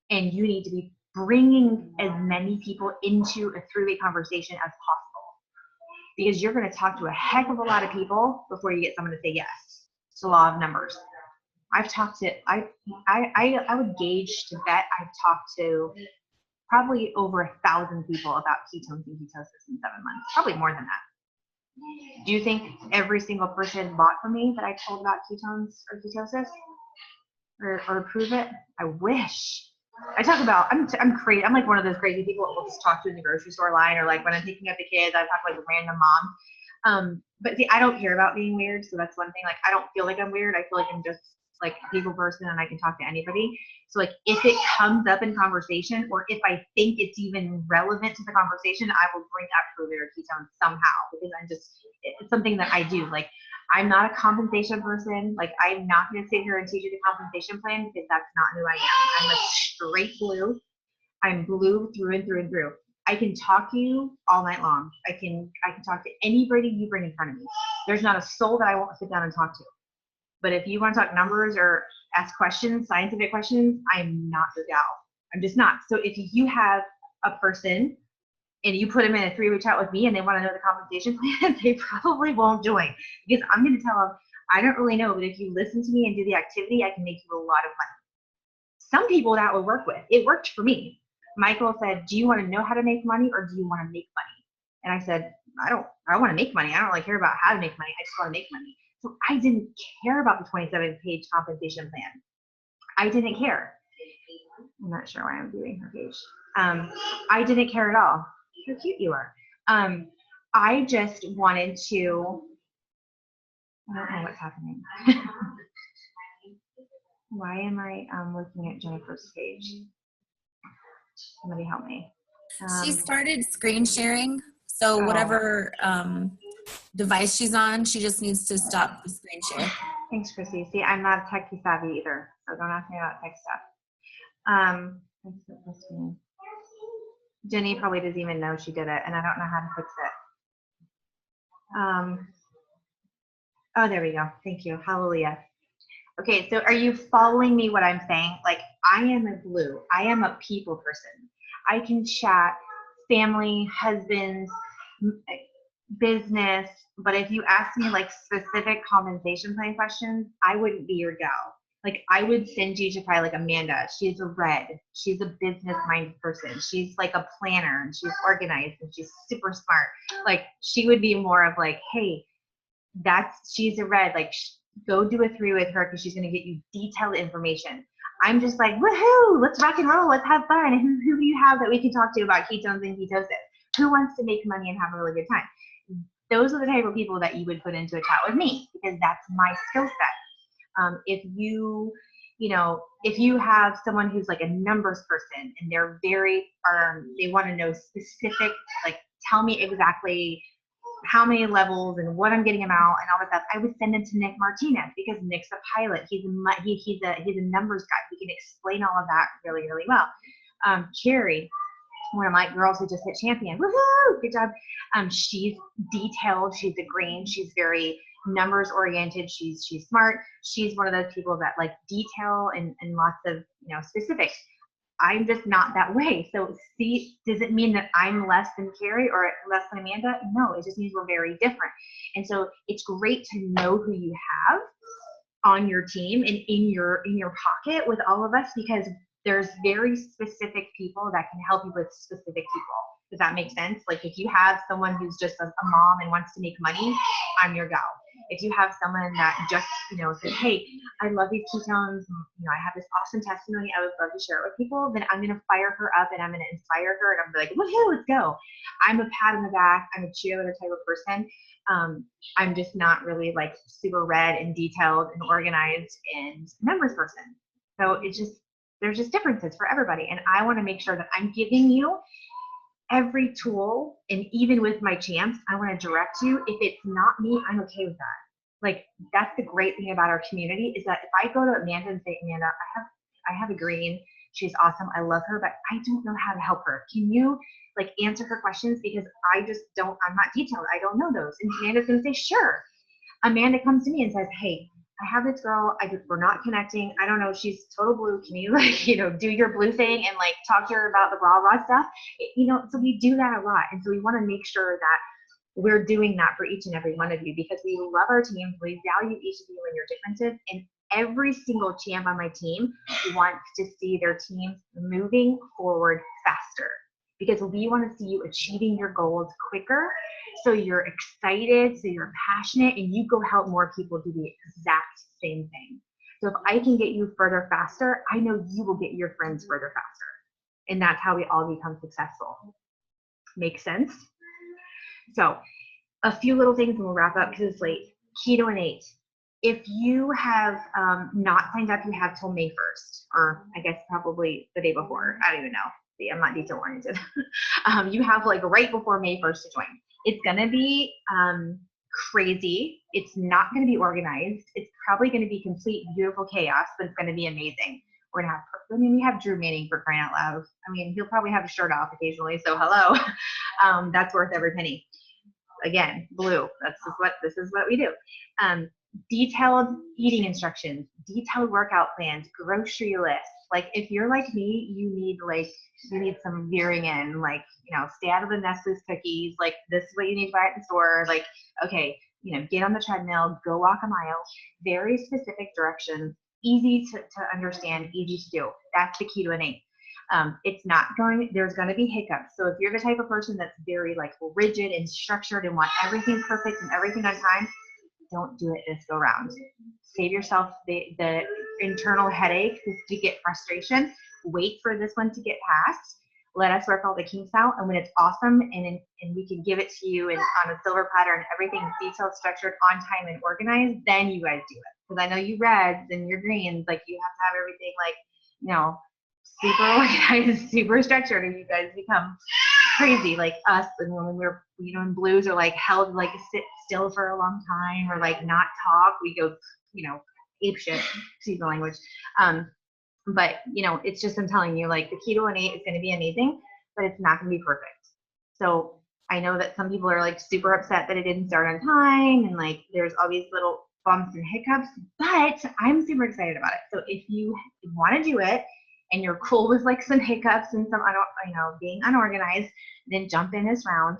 And you need to be bringing as many people into a three-way conversation as possible. Because you're going to talk to a heck of a lot of people before you get someone to say yes. It's the law of numbers. I've talked to, I would gauge to bet I've talked to probably over 1,000 people about ketones and ketosis in 7 months, probably more than that. Do you think every single person bought from me that I told about ketones or ketosis or approve it? I wish. I talk about, I'm crazy. I'm like one of those crazy people that will just talk to in the grocery store line, or like when I'm picking up the kids, I talk like a random mom. But see, I don't care about being weird, so that's one thing. Like, I don't feel like I'm weird. I feel like I'm just like a people person and I can talk to anybody. So like if it comes up in conversation, or if I think it's even relevant to the conversation, I will bring up Provit or ketones somehow, because it's something that I do. Like, I'm not a compensation person. Like, I'm not going to sit here and teach you the compensation plan, because that's not who I am. I'm a straight blue. I'm blue through and through and through. I can talk to you all night long. I can talk to anybody you bring in front of me. There's not a soul that I won't sit down and talk to. But if you want to talk numbers or ask questions, scientific questions, I'm not your gal. I'm just not. So if you have a person and you put them in a three-way chat with me and they want to know the compensation plan, they probably won't join, because I'm going to tell them, I don't really know, but if you listen to me and do the activity, I can make you a lot of money. Some people that will work with. It worked for me. Michael said, do you want to know how to make money, or do you want to make money? And I said, I want to make money. I don't really care about how to make money. I just want to make money. So I didn't care about the 27-page compensation plan. I didn't care. I'm not sure why I'm viewing her page. I didn't care at all. How cute you are. I just wanted to, I don't know what's happening. Why am I looking at Jennifer's page? Somebody help me. She started screen sharing, so whatever device she's on, she just needs to stop the screen share. Thanks, Chrissy. See, I'm not techie savvy either, so don't ask me about tech stuff. Jenny probably doesn't even know she did it, and I don't know how to fix it. Oh, there we go. Thank you. Hallelujah. Okay, so are you following me what I'm saying? Like, I am a blue. I am a people person. I can chat family, husbands, business, but if you ask me like specific compensation plan questions, I wouldn't be your gal. Like, I would send you to probably like Amanda. She's a red. She's a business-minded person. She's like a planner, and she's organized, and she's super smart. Like, she would be more of like, hey, she's a red. Like, go do a 3 with her, because she's going to get you detailed information. I'm just like, woohoo, let's rock and roll, let's have fun. And who do you have that we can talk to about ketones and ketosis? Who wants to make money and have a really good time? Those are the type of people that you would put into a chat with me, because that's my skill set. If you have someone who's like a numbers person, and they're very, they want to know specific, like, tell me exactly how many levels and what I'm getting them out and all that stuff, I would send them to Nick Martinez, because Nick's a pilot. He's a numbers guy. He can explain all of that really, really well. Carrie, one of my girls who just hit champion, woohoo, good job. She's detailed. She's a green. She's very numbers oriented. She's smart. She's one of those people that like detail and lots of specifics. I'm just not that way. So see, does it mean that I'm less than Carrie or less than Amanda? No, it just means we're very different. And so it's great to know who you have on your team and in your pocket with all of us, because there's very specific people that can help you with specific people. Does that make sense? Like, if you have someone who's just a mom and wants to make money, I'm your gal. If you have someone that just, says, hey, I love these ketones, and, I have this awesome testimony, I would love to share it with people, then I'm going to fire her up and I'm going to inspire her, and I'm like, woohoo, let's go. I'm a pat on the back. I'm a cheerleader type of person. I'm just not really like super red and detailed and organized and numbers person. So there's just differences for everybody. And I want to make sure that I'm giving you every tool, and even with my champs, I want to direct you. If it's not me, I'm okay with that. Like, that's the great thing about our community, is that if I go to Amanda and say, Amanda, I have a green, She's awesome. I love her, but I don't know how to help her. Can you like answer her questions? Because I'm not detailed. I don't know those. And Amanda's going to say, sure. Amanda comes to me and says, hey, I have this girl. We're not connecting. I don't know. She's total blue. Can you do your blue thing and like talk to her about the rah stuff? So we do that a lot. And so we want to make sure that we're doing that for each and every one of you because we love our teams. We value each of you and your differences. And every single champ on my team wants to see their teams moving forward faster because we want to see you achieving your goals quicker. So you're excited, so you're passionate, and you go help more people do the exact same thing. So if I can get you further faster, I know you will get your friends further faster. And that's how we all become successful. Make sense? So a few little things and we'll wrap up because it's late. Keto Innate. If you have not signed up, you have till May 1st, or I guess probably the day before. I don't even know. See, I'm not detail oriented. You have like right before May 1st to join. It's going to be crazy. It's not going to be organized. It's probably going to be complete beautiful chaos, but it's going to be amazing. We're going to have, we have Drew Manning for crying out loud. He'll probably have a shirt off occasionally. So hello, that's worth every penny. Again, blue, this is what we do. Detailed eating instructions, detailed workout plans, grocery lists. Like if you're like me, you need some veering in, stay out of the Nestle's cookies. Like this is what you need to buy at the store. Like, okay, get on the treadmill, go walk a mile, very specific directions, easy to understand, easy to do. That's the Keto Innate. There's going to be hiccups. So if you're the type of person that's very rigid and structured and want everything perfect and everything on time, don't do it this go round. Save yourself the internal headache to get frustration. Wait for this one to get passed. Let us work all the kinks out. And when it's awesome and we can give it to you and on a silver platter and everything's detailed, structured, on time and organized, then you guys do it. Because I know you reds and your greens, you have to have everything super organized, super structured, and you guys become crazy like us. And when we're, in blues are held sit still for a long time or not talk, we go, ape shit, excuse the language. But it's just, I'm telling you, the Keto Innate is going to be amazing, but it's not going to be perfect. So I know that some people are super upset that it didn't start on time and there's all these little bumps and hiccups, but I'm super excited about it. So if you want to do it, and you're cool with some hiccups and some, being unorganized, then jump in this round,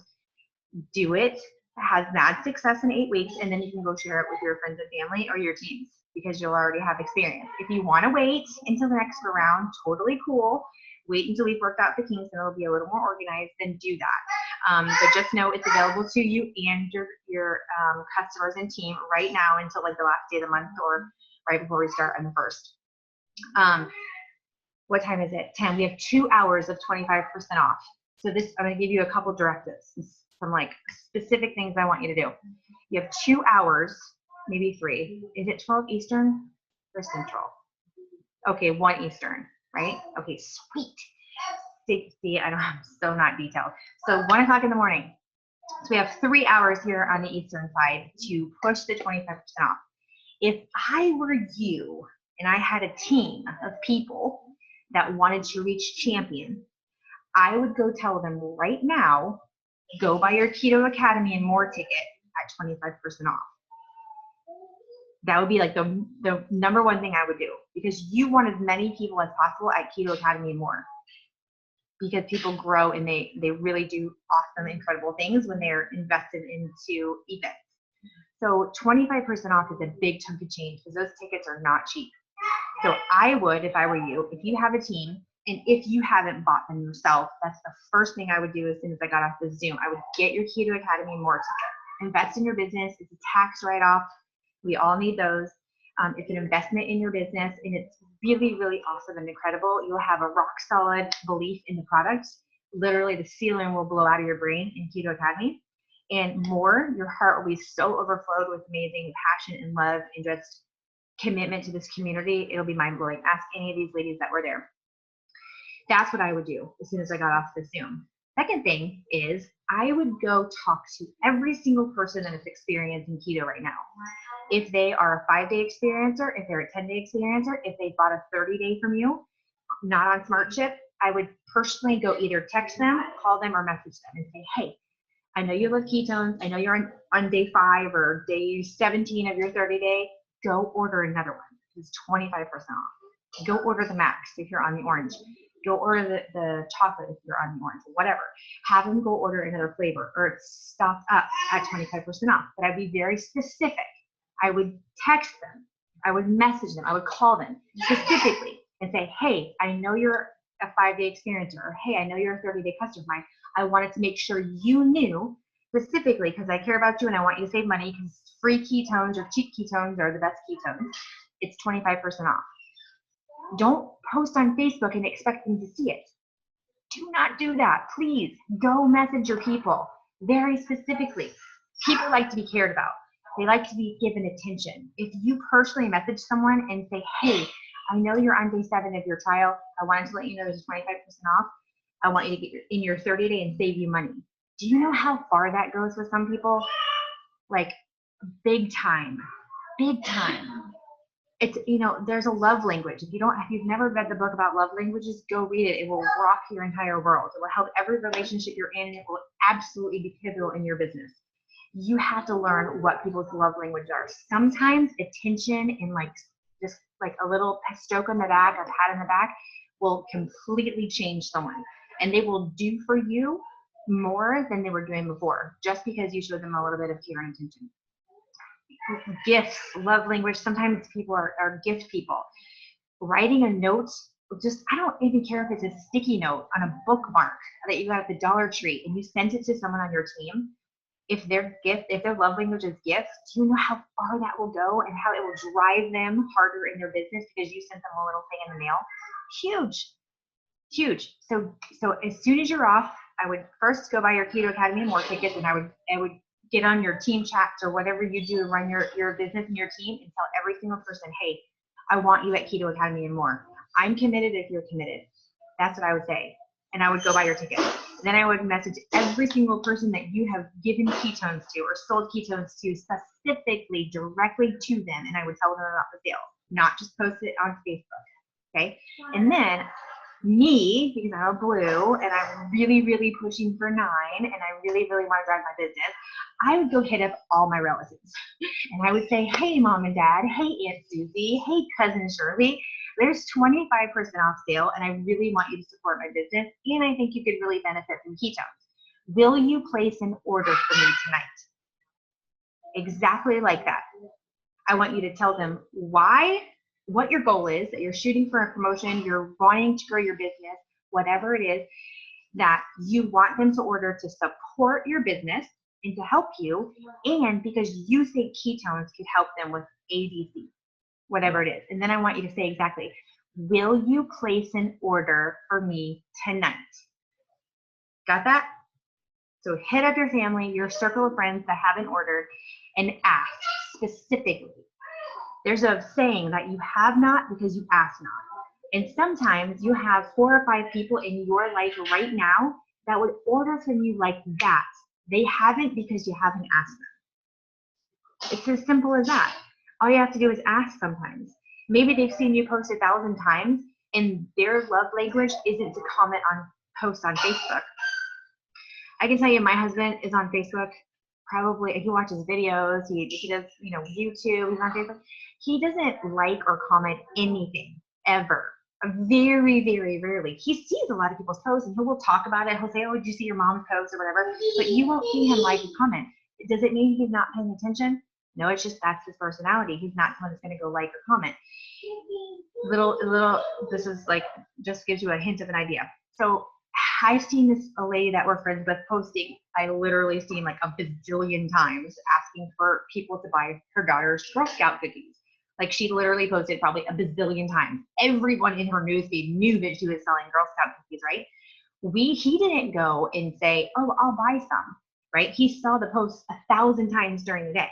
do it, has mad success in 8 weeks, and then you can go share it with your friends and family or your teams because you'll already have experience. If you want to wait until the next go round, totally cool. Wait until we've worked out the kinks and it'll be a little more organized, then do that. But just know it's available to you and your customers and team right now until the last day of the month or right before we start on the 1st. What time is it? 10. We have 2 hours of 25% off. So this, I'm going to give you a couple directives, some specific things I want you to do. You have 2 hours, maybe 3. Is it 12 Eastern or Central? Okay, 1 Eastern, right? Okay, sweet. See, I'm so not detailed. So 1 o'clock in the morning. So we have 3 hours here on the Eastern side to push the 25% off. If I were you and I had a team of people that wanted to reach champion, I would go tell them right now, go buy your Keto Academy and More ticket at 25% off. That would be the number one thing I would do because you want as many people as possible at Keto Academy and More because people grow and they really do awesome, incredible things when they're invested into events. So 25% off is a big chunk of change because those tickets are not cheap. So I would, if I were you, if you have a team, and if you haven't bought them yourself, that's the first thing I would do as soon as I got off the Zoom. I would get your Keto Academy More ticket. Invest in your business. It's a tax write-off. We all need those. It's an investment in your business, and it's really, really awesome and incredible. You'll have a rock-solid belief in the product. Literally, the ceiling will blow out of your brain in Keto Academy. And more, your heart will be so overflowed with amazing passion and love and just commitment to this community. It'll be mind-blowing. Ask any of these ladies that were there. That's what I would do as soon as I got off the Zoom. Second thing is I would go talk to every single person that is experiencing keto right now. If they are a 5-day experiencer, if they're a 10-day experiencer, if they bought a 30-day from you, not on SmartShip, I would personally go either text them, call them, or message them and say, hey, I know you love ketones. I know you're on day 5 or day 17 of your 30-day. Go order another one. It's 25% off. Go order the max if you're on the orange. Go order the chocolate if you're on the orange, whatever. Have them go order another flavor, or it's stocked up at 25% off. But I'd be very specific. I would text them. I would message them. I would call them specifically and say, hey, I know you're a 5-day experiencer, or hey, I know you're a 30-day customer of mine. I wanted to make sure you knew specifically because I care about you and I want you to save money because free ketones or cheap ketones are the best ketones. It's 25% off. Don't post on Facebook and expect them to see it. Do not do that. Please go message your people very specifically. People like to be cared about. They like to be given attention. If you personally message someone and say, hey, I know you're on day 7 of your trial. I wanted to let you know there's 25% off. I want you to get in your 30-day and save you money. Do you know how far that goes with some people? Like big time, big time. It's, there's a love language. If you've never read the book about love languages, go read it. It will rock your entire world. It will help every relationship you're in. It will absolutely be pivotal in your business. You have to learn what people's love language are. Sometimes attention and just like a little stroke on the back, a pat on the back will completely change someone. And they will do for you more than they were doing before, just because you showed them a little bit of care and attention. Gifts, love language. Sometimes people are gift people. Writing a note, I don't even care if it's a sticky note on a bookmark that you got at the Dollar Tree and you sent it to someone on your team. If their love language is gifts, do you know how far that will go and how it will drive them harder in their business because you sent them a little thing in the mail? Huge. Huge. So as soon as you're off, I would first go buy your Keto Academy and more tickets, and I would get on your team chats or whatever you do to run your business and your team and tell every single person, hey, I want you at Keto Academy and more. I'm committed if you're committed. That's what I would say. And I would go buy your ticket. Then I would message every single person that you have given ketones to or sold ketones to specifically directly to them, and I would tell them about the sale, not just post it on Facebook. Okay? And then me, because I'm a blue and I'm really, really pushing for 9 and I really, really want to drive my business, I would go hit up all my relatives. And I would say, hey, Mom and Dad, hey, Aunt Susie, hey, Cousin Shirley, there's 25% off sale and I really want you to support my business and I think you could really benefit from ketones. Will you place an order for me tonight? Exactly like that. I want you to tell them why, what your goal is, that you're shooting for a promotion, you're wanting to grow your business, whatever it is, that you want them to order to support your business and to help you, and because you think ketones could help them with ABC, whatever it is. And then I want you to say exactly, will you place an order for me tonight? Got that? So hit up your family, your circle of friends that haven't ordered, and ask specifically. There's a saying that you have not because you ask not. And sometimes you have 4 or 5 people in your life right now that would order from you like that. They haven't because you haven't asked them. It's as simple as that. All you have to do is ask sometimes. Maybe they've seen you post 1,000 times and their love language isn't to comment on posts on Facebook. I can tell you my husband is on Facebook. Probably he watches videos, he does, YouTube, he's on Facebook. He doesn't like or comment anything ever. Very, very rarely. He sees a lot of people's posts and he will talk about it. He'll say, oh, did you see your mom's post or whatever? But you won't see him like and comment. Does it mean he's not paying attention? No, it's just that's his personality. He's not someone that's going to go like or comment. This is like, just gives you a hint of an idea. So I've seen a lady that we're friends with posting, I literally seen like a bazillion times asking for people to buy her daughter's Girl Scout cookies. Like she literally posted probably a bazillion times. Everyone in her newsfeed knew that she was selling Girl Scout cookies, right? He didn't go and say, oh, I'll buy some, right? He saw the post 1,000 times during the day.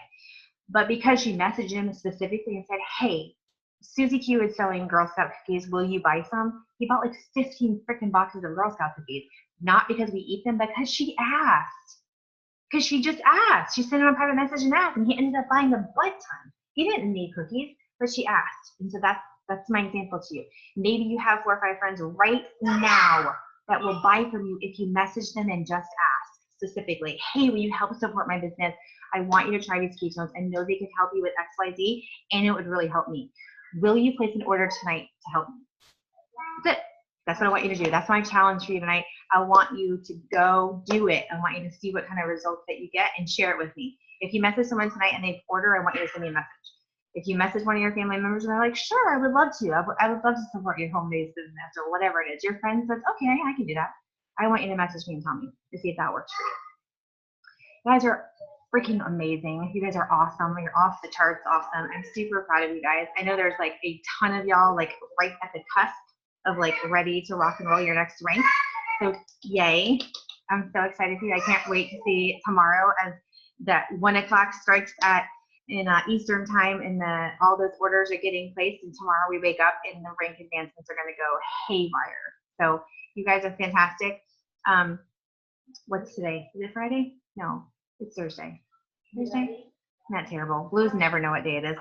But because she messaged him specifically and said, hey, Susie Q is selling Girl Scout cookies. Will you buy some? He bought like 15 freaking boxes of Girl Scout cookies. Not because we eat them, because she asked. Because she just asked. She sent him a private message and asked, and he ended up buying a butt ton. He didn't need cookies, but she asked. And so that's That's my example to you. Maybe you have 4 or 5 friends right now that will buy from you if you message them and just ask specifically, hey, will you help support my business? I want you to try these ketones. I know they could help you with XYZ, and it would really help me. Will you place an order tonight to help me? That's it. That's what I want you to do. That's my challenge for you tonight. I want you to go do it. I want you to see what kind of results that you get and share it with me. If you message someone tonight and they order, I want you to send me a message. If you message one of your family members and they're like, sure, I would love to. I would love to support your home-based business or whatever it is. Your friend says, okay, I can do that. I want you to message me and tell me to see if that works for you. You guys are freaking amazing. You guys are awesome. You're off the charts awesome. I'm super proud of you guys. I know there's like a ton of y'all like right at the cusp of like ready to rock and roll your next rank. So yay. I'm so excited for you. I can't wait to see tomorrow as that 1 o'clock strikes in Eastern time, and all those orders are getting placed, and tomorrow we wake up and the rank advancements are going to go haywire. So you guys are fantastic. What's today? Is it Friday? No, it's Thursday. Thursday? Not terrible. Blues never know what day it is.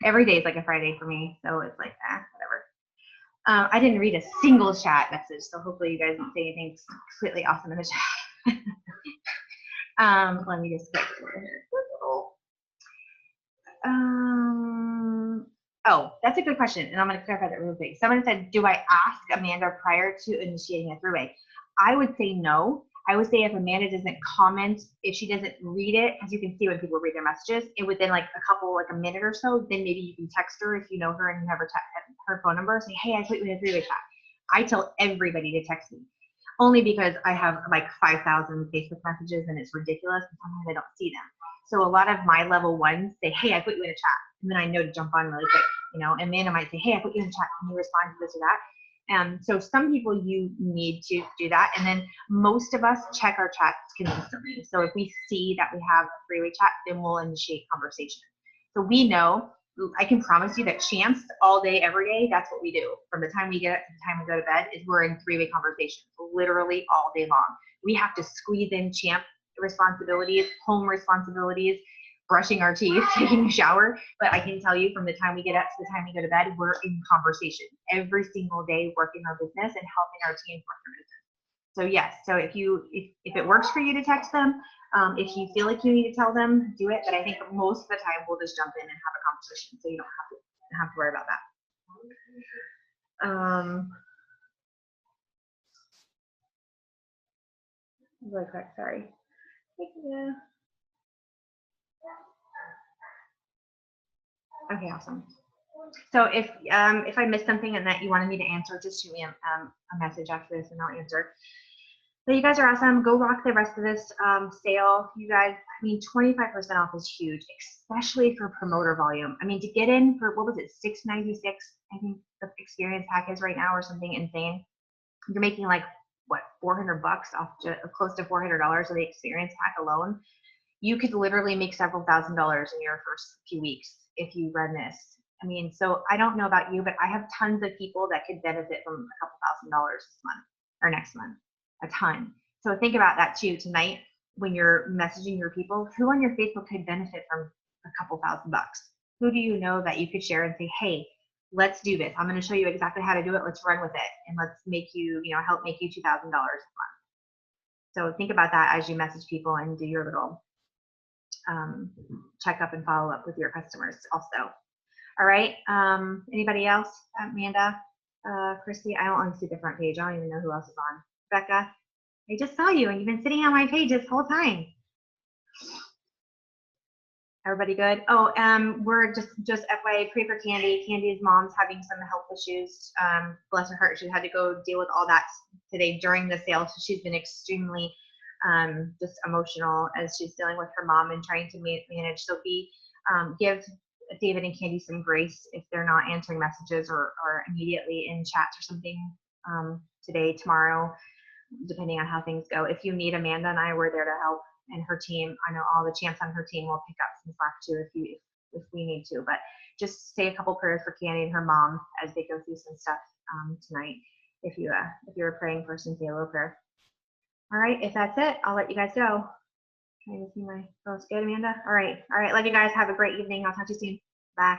Every day is like a Friday for me, so it's like, whatever. I didn't read a single chat message, so hopefully you guys don't say anything completely awesome in the chat. Let me just get over here. Oh, that's a good question, and I'm going to clarify that real quick. Someone said, do I ask Amanda prior to initiating a three-way? I would say no. I would say if Amanda doesn't comment, if she doesn't read it, as you can see when people read their messages, and within like a minute or so, then maybe you can text her if you know her and you have her phone number. Say, hey, I put you in a three-way chat. I tell everybody to text me, only because I have like 5,000 Facebook messages and it's ridiculous, and sometimes I don't see them. So a lot of my level ones say, hey, I put you in a chat, and then I know to jump on really quick. You know, Amanda might say, hey, I put you in a chat. Can you respond to this or that? So some people you need to do that, and then most of us check our chats consistently. So if we see that we have a three-way chat, then we'll initiate conversation. So we know, I can promise you that champs all day, every day, that's what we do. From the time we get up to the time we go to bed is we're in three-way conversations, literally all day long. We have to squeeze in champ responsibilities, home responsibilities, brushing our teeth, taking a shower, but I can tell you from the time we get up to the time we go to bed, we're in conversation every single day, working our business and helping our team work their business. So yes, so if it works for you to text them, if you feel like you need to tell them, do it. But I think most of the time we'll just jump in and have a conversation, so you don't have to worry about that. Really quick, sorry. Yeah. Okay, awesome. So if I missed something and that you wanted me to answer, just shoot me a message after this and I'll answer. So you guys are awesome. Go rock the rest of this sale. You guys, I mean, 25% off is huge, especially for promoter volume. I mean, to get in for, what was it, $696, I think the experience pack is right now, or something insane. You're making like, what, $400 off, close to $400 of the experience pack alone. You could literally make several $1,000s in your first few weeks if you run this. I mean, so I don't know about you, but I have tons of people that could benefit from a couple $1,000s this month or next month, a ton. So think about that too tonight when you're messaging your people. Who on your Facebook could benefit from a couple $1,000? Who do you know that you could share and say, hey, let's do this. I'm going to show you exactly how to do it. Let's run with it, and let's make you, help make you $2,000 a month. So think about that as you message people and do your little check up and follow up with your customers also. All right. Anybody else? Amanda, Christy, I don't want to see the front page. I don't even know who else is on. Becca, I just saw you and you've been sitting on my page this whole time. Everybody good? Oh, we're just FYI, pray for Candy. Candy's mom's having some health issues. Bless her heart, she had to go deal with all that today during the sale. So she's been extremely just emotional as she's dealing with her mom and trying to manage. So give David and Candy some grace if they're not answering messages or immediately in chats or something today, tomorrow, depending on how things go. If you need Amanda and I, we're there to help, and her team. I know all the champs on her team will pick up some slack too if we need to. But just say a couple prayers for Candy and her mom as they go through some stuff tonight. If you're praying for some, say a little prayer. All right, if that's it, I'll let you guys go. Trying to see my post. Good, Amanda? All right. Love you guys. Have a great evening. I'll talk to you soon. Bye.